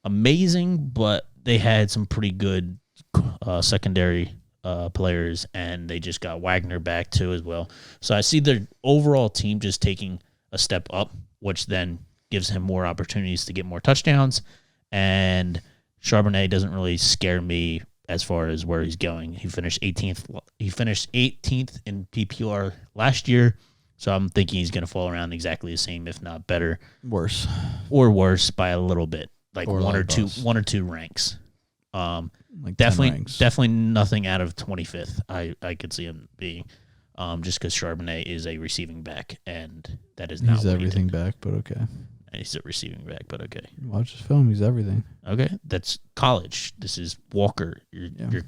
amazing, but they had some pretty good secondary players, and they just got Wagner back too as well. So I see their overall team just taking a step up, which then gives him more opportunities to get more touchdowns. And Charbonnet doesn't really scare me as far as where he's going. He finished 18th. He finished 18th in PPR last year, so I'm thinking he's going to fall around exactly the same, if not better, worse by a little bit, like one or two ranks. Like definitely nothing out of 25th. I could see him being, just because Charbonnet is a receiving back, and that is not. He's everything back, but okay. He's a receiving back, but okay. Watch his film. He's everything. Okay, that's college. This is Walker. You're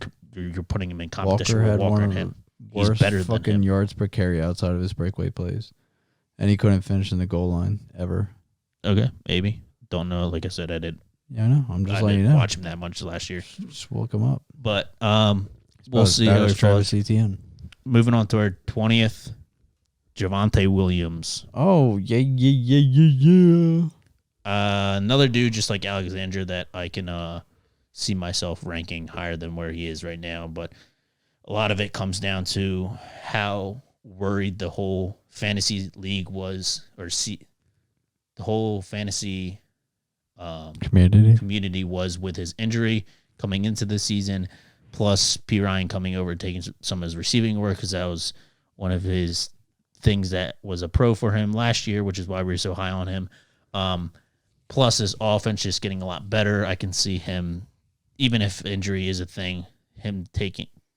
putting him in competition Walker with Walker and had him. Worst He's better fucking than him. yards per carry outside of his breakaway plays, and he couldn't finish in the goal line ever. Okay, maybe. Don't know. Like I said, I did. Yeah, I know. I'm just I letting you didn't know. watch him that much last year. Just woke him up. But we'll see. As Travis Etienne. Moving on to our 20th, Javonte Williams. Oh yeah. Another dude just like Alexander that I can see myself ranking higher than where he is right now, but a lot of it comes down to how worried the whole fantasy league was, or the whole fantasy community was with his injury coming into the season, plus P. Ryan coming over taking some of his receiving work, because that was one of his things that was a pro for him last year, which is why we were so high on him. Plus his offense just getting a lot better. I can see him, even if injury is a thing,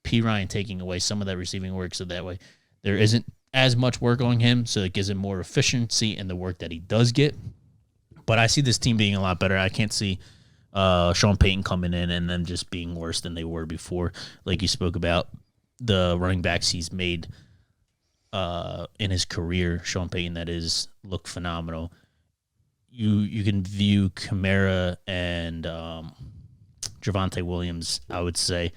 P. Ryan taking away some of that receiving work, so that way there isn't as much work on him, so it gives him more efficiency in the work that he does get. But I see this team being a lot better. I can't see Sean Payton coming in and them just being worse than they were before. Like you spoke about, the running backs he's made in his career, Sean Payton, that is, look phenomenal. You can view Kamara and Javonte Williams. I would say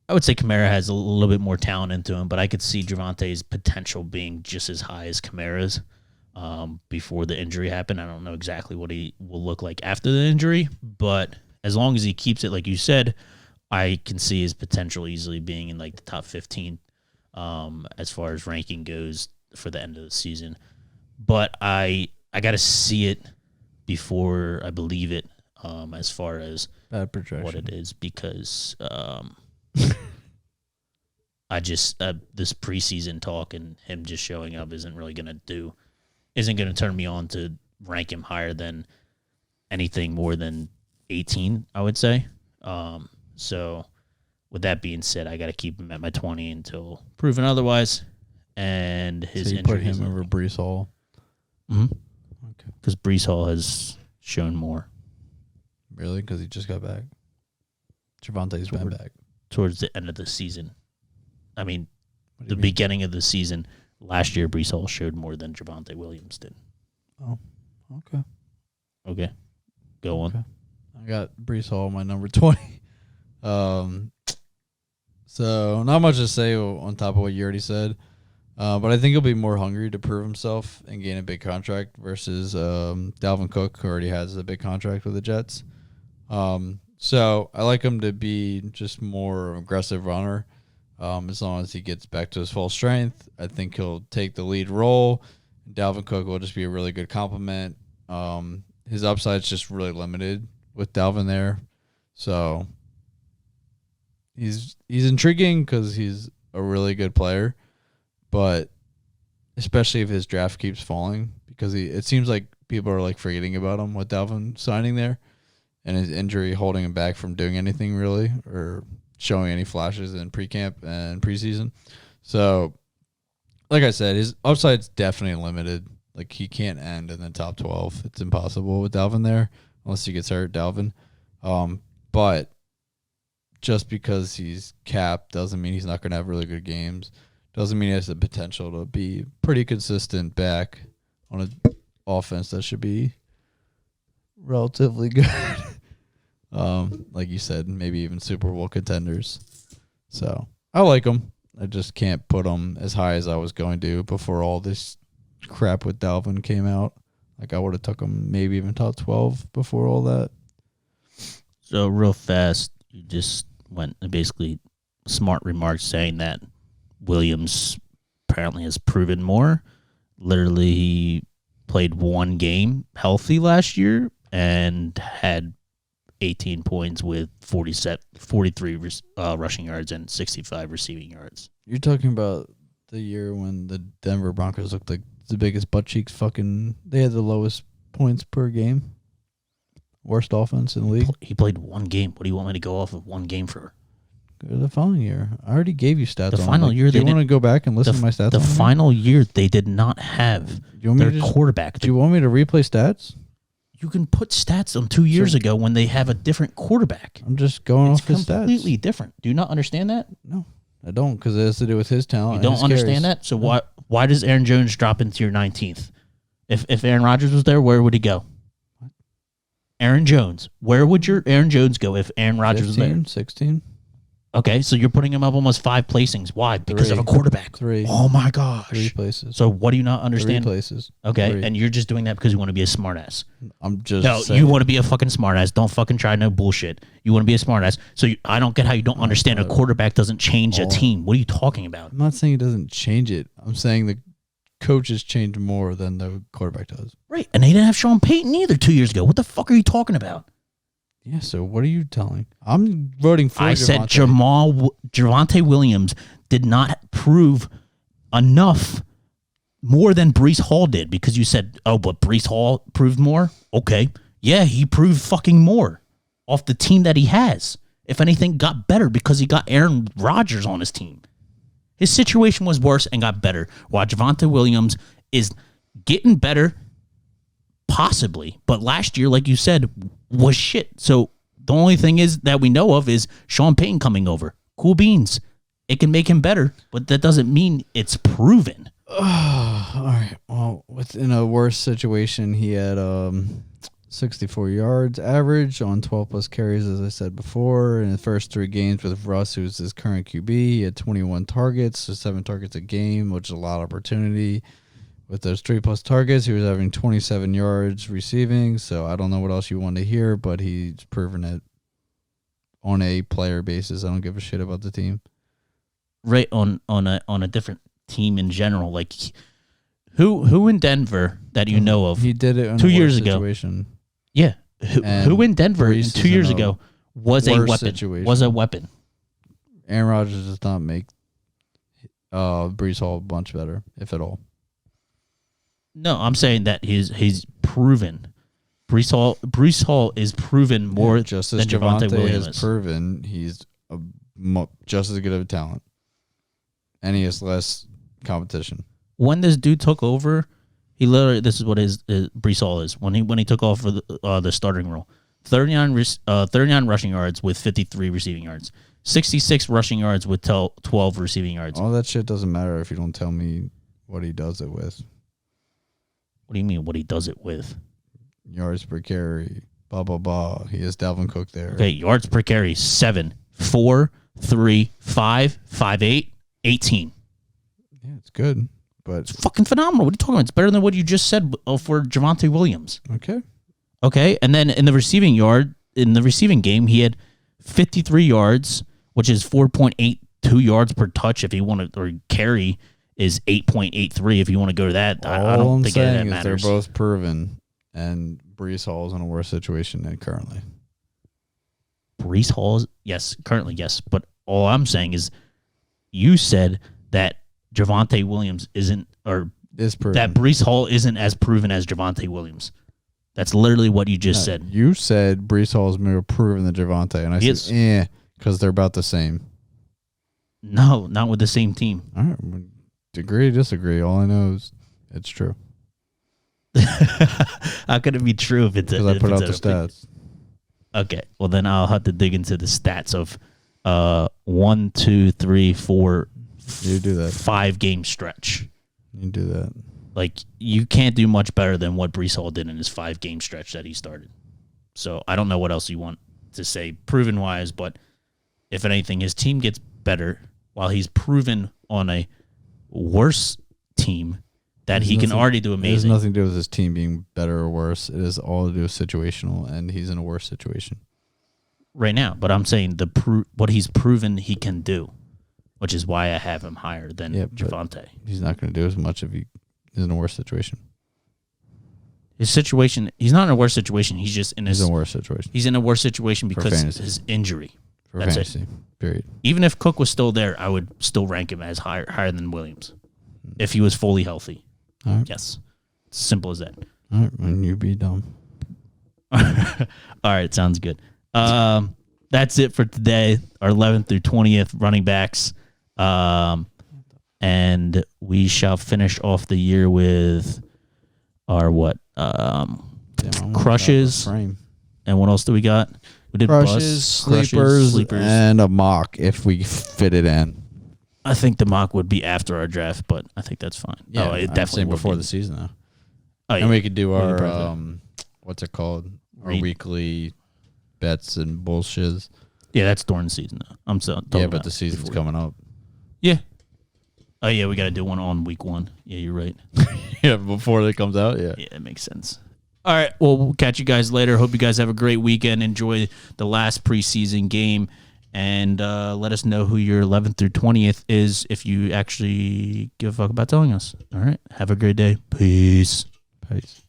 Kamara has a little bit more talent into him, but I could see Javonte's potential being just as high as Kamara's before the injury happened. I don't know exactly what he will look like after the injury, but as long as he keeps it, like you said, I can see his potential easily being in like the top 15 as far as ranking goes for the end of the season. But I got to see it before I believe it, as far as bad projection, what it is, because I just this preseason talk and him just showing up isn't going to turn me on to rank him higher than anything more than 18, I would say. So with that being said, I got to keep him at my 20 until proven otherwise. And his so you injury put him over Breece Hall. Mm-hmm. Okay. Because Breece Hall has shown more. Really? Because he just got back. Javonte's been back towards the end of the season. I mean, the beginning of the season last year, Breece Hall showed more than Javonte Williams did. Oh, okay. Okay, go on. I got Brees Hall my number 20. So not much to say on top of what you already said. But I think he'll be more hungry to prove himself and gain a big contract versus Dalvin Cook, who already has a big contract with the Jets. So I like him to be just more aggressive runner. As long as he gets back to his full strength, I think he'll take the lead role. Dalvin Cook will just be a really good complement. His upside's just really limited with Dalvin there. So he's intriguing because he's a really good player. But especially if his draft keeps falling, because it seems like people are like forgetting about him with Dalvin signing there, and his injury holding him back from doing anything really or showing any flashes in pre-camp and preseason. So, like I said, his upside's definitely limited. Like he can't end in the top 12. It's impossible with Dalvin there unless he gets hurt. Dalvin, but just because he's capped doesn't mean he's not going to have really good games. Doesn't mean he has the potential to be pretty consistent back on an offense that should be relatively good. Like you said, maybe even Super Bowl contenders. So I like him. I just can't put him as high as I was going to before all this crap with Dalvin came out. Like I would have took him maybe even top 12 before all that. So real fast, you just went basically smart remarks saying that Williams apparently has proven more. Literally, he played one game healthy last year and had 18 points with 43 rushing yards and 65 receiving yards. You're talking about the year when the Denver Broncos looked like the biggest butt cheeks fucking... They had the lowest points per game. Worst offense in the league. He played one game. What do you want me to go off of one game for? The following year. I already gave you stats. The final year, do you want to go back and listen to my stats? The final year, they did not have their quarterback. Do you want me to replay stats? You can put stats on 2 years ago when they have a different quarterback. I'm just going off his stats. It's completely different. Do you not understand that? No, I don't, because it has to do with his talent. You don't understand that? So why does Aaron Jones drop into your 19th? If Aaron Rodgers was there, where would he go? What? Aaron Jones. Where would your Aaron Jones go if Aaron Rodgers was there? 16. Okay, so you're putting him up almost 5 placings. Why? Because of a quarterback. 3. Oh, my gosh. 3 places. So what do you not understand? 3 places. Okay, 3. and you're just doing that because you want to be a smartass. I'm just No, saying. you want to be a fucking smartass. Don't fucking try no bullshit. You want to be a smartass. So I don't get how you don't understand a quarterback doesn't change a team. What are you talking about? I'm not saying he doesn't change it. I'm saying the coaches change more than the quarterback does. Right, and they didn't have Sean Payton either 2 years ago. What the fuck are you talking about? Yeah, so what are you telling? I'm voting for I said Javonte Williams did not prove enough more than Brees Hall did, because you said, oh, but Brees Hall proved more? Okay. Yeah, he proved fucking more off the team that he has. If anything, got better because he got Aaron Rodgers on his team. His situation was worse and got better, while Javonte Williams is getting better, possibly, but last year, like you said, was shit. So the only thing is that we know of is Sean Payton coming over. Cool beans. It can make him better, but that doesn't mean it's proven. All right. Well, within a worse situation, he had 64 yards average on 12 plus carries, as I said before. In the first 3 games with Russ, who's his current QB, he had 21 targets, so 7 targets a game, which is a lot of opportunity. With those 3 plus targets, he was having 27 yards receiving. So I don't know what else you want to hear, but he's proven it on a player basis. I don't give a shit about the team. Right, on a different team in general. Like who in Denver that you know of? He did it in 2 years situation. ago. Yeah, who in Denver 2 years ago was a weapon? Situation. Was a weapon. Aaron Rodgers does not make Brees Hall much better, if at all. No, I'm saying that he's proven. Brees Hall is proven more just as than Javonte Williams has proven. He's just as good of a talent, and he has less competition. When this dude took over, he literally, this is what his Brees Hall is. When he took off for the starting role, 39 rushing yards with 53 receiving yards, 66 rushing yards with 12 receiving yards. All that shit doesn't matter if you don't tell me what he does it with. What do you mean? What he does it with? Yards per carry, blah, blah, blah. He has Dalvin Cook there. Okay, yards per carry, 7, 4, 3, 5, 5, 8, 18. Yeah, it's good, but It's fucking phenomenal. What are you talking about? It's better than what you just said for Javonte Williams. okay. Okay, and then in the receiving game, he had 53 yards, which is 4.82 yards per touch if you want to, or carry is 8.83 if you want to go to that. I don't All think I'm that saying is matters. they're both proven, and Brees Hall is in a worse situation than currently. Brees Hall, yes, currently yes, but all I'm saying is, you said that Javonte Williams isn't, or Is proven. that Brees Hall isn't as proven as Javonte Williams. That's literally what you just said. You said Brees Hall is more proven than Javonte, and I Yes. said, because they're about the same. No, not with the same team. All right, agree, disagree. All I know is it's true. How could it be true if it's Because I put out the stats. Okay, well then I'll have to dig into the stats of 1, 2, 3, 4, You do that. 5 game stretch. You do that. Like, you can't do much better than what Brees Hall did in his 5 game stretch that he started. So I don't know what else you want to say proven wise, but if anything, his team gets better while he's proven on a worse team that he can already do It has amazing. nothing to do with his team being better or worse. It is all to do with situational, and he's in a worse situation. Right now, but I'm saying what he's proven he can do, which is why I have him higher than Javonte. He's not going to do as much if he is in a worse situation. His situation, he's not in a worse situation. He's just in He's in a worse situation. He's in a worse situation because fantasy. his injury. For That's fantasy, period. Even if Cook was still there, I would still rank him as higher than Williams if he was fully healthy. All right. Yes, it's simple as that. All right, and you be dumb. All right, sounds good. That's it for today. Our 11th through 20th running backs, and we shall finish off the year with our what? Crushes. Frame. And what else do we got? We did Crushes, sleepers, and a mock if we fit it in. I think the mock would be after our draft, but I think that's fine. Yeah, it I'm definitely saying would before be. the season though. Oh, yeah. And we could do We'll be our perfect. what's it called? Our Read. weekly bets and bullshits. Yeah, that's during the season though. I'm so Yeah, but the season's coming up. Yeah. Oh yeah, we got to do one on week 1. Yeah, you're right. Yeah, before it comes out. Yeah. Yeah, that makes sense. All right. Well, we'll catch you guys later. Hope you guys have a great weekend. Enjoy the last preseason game. And let us know who your 11th through 20th is if you actually give a fuck about telling us. All right. Have a great day. Peace. Peace.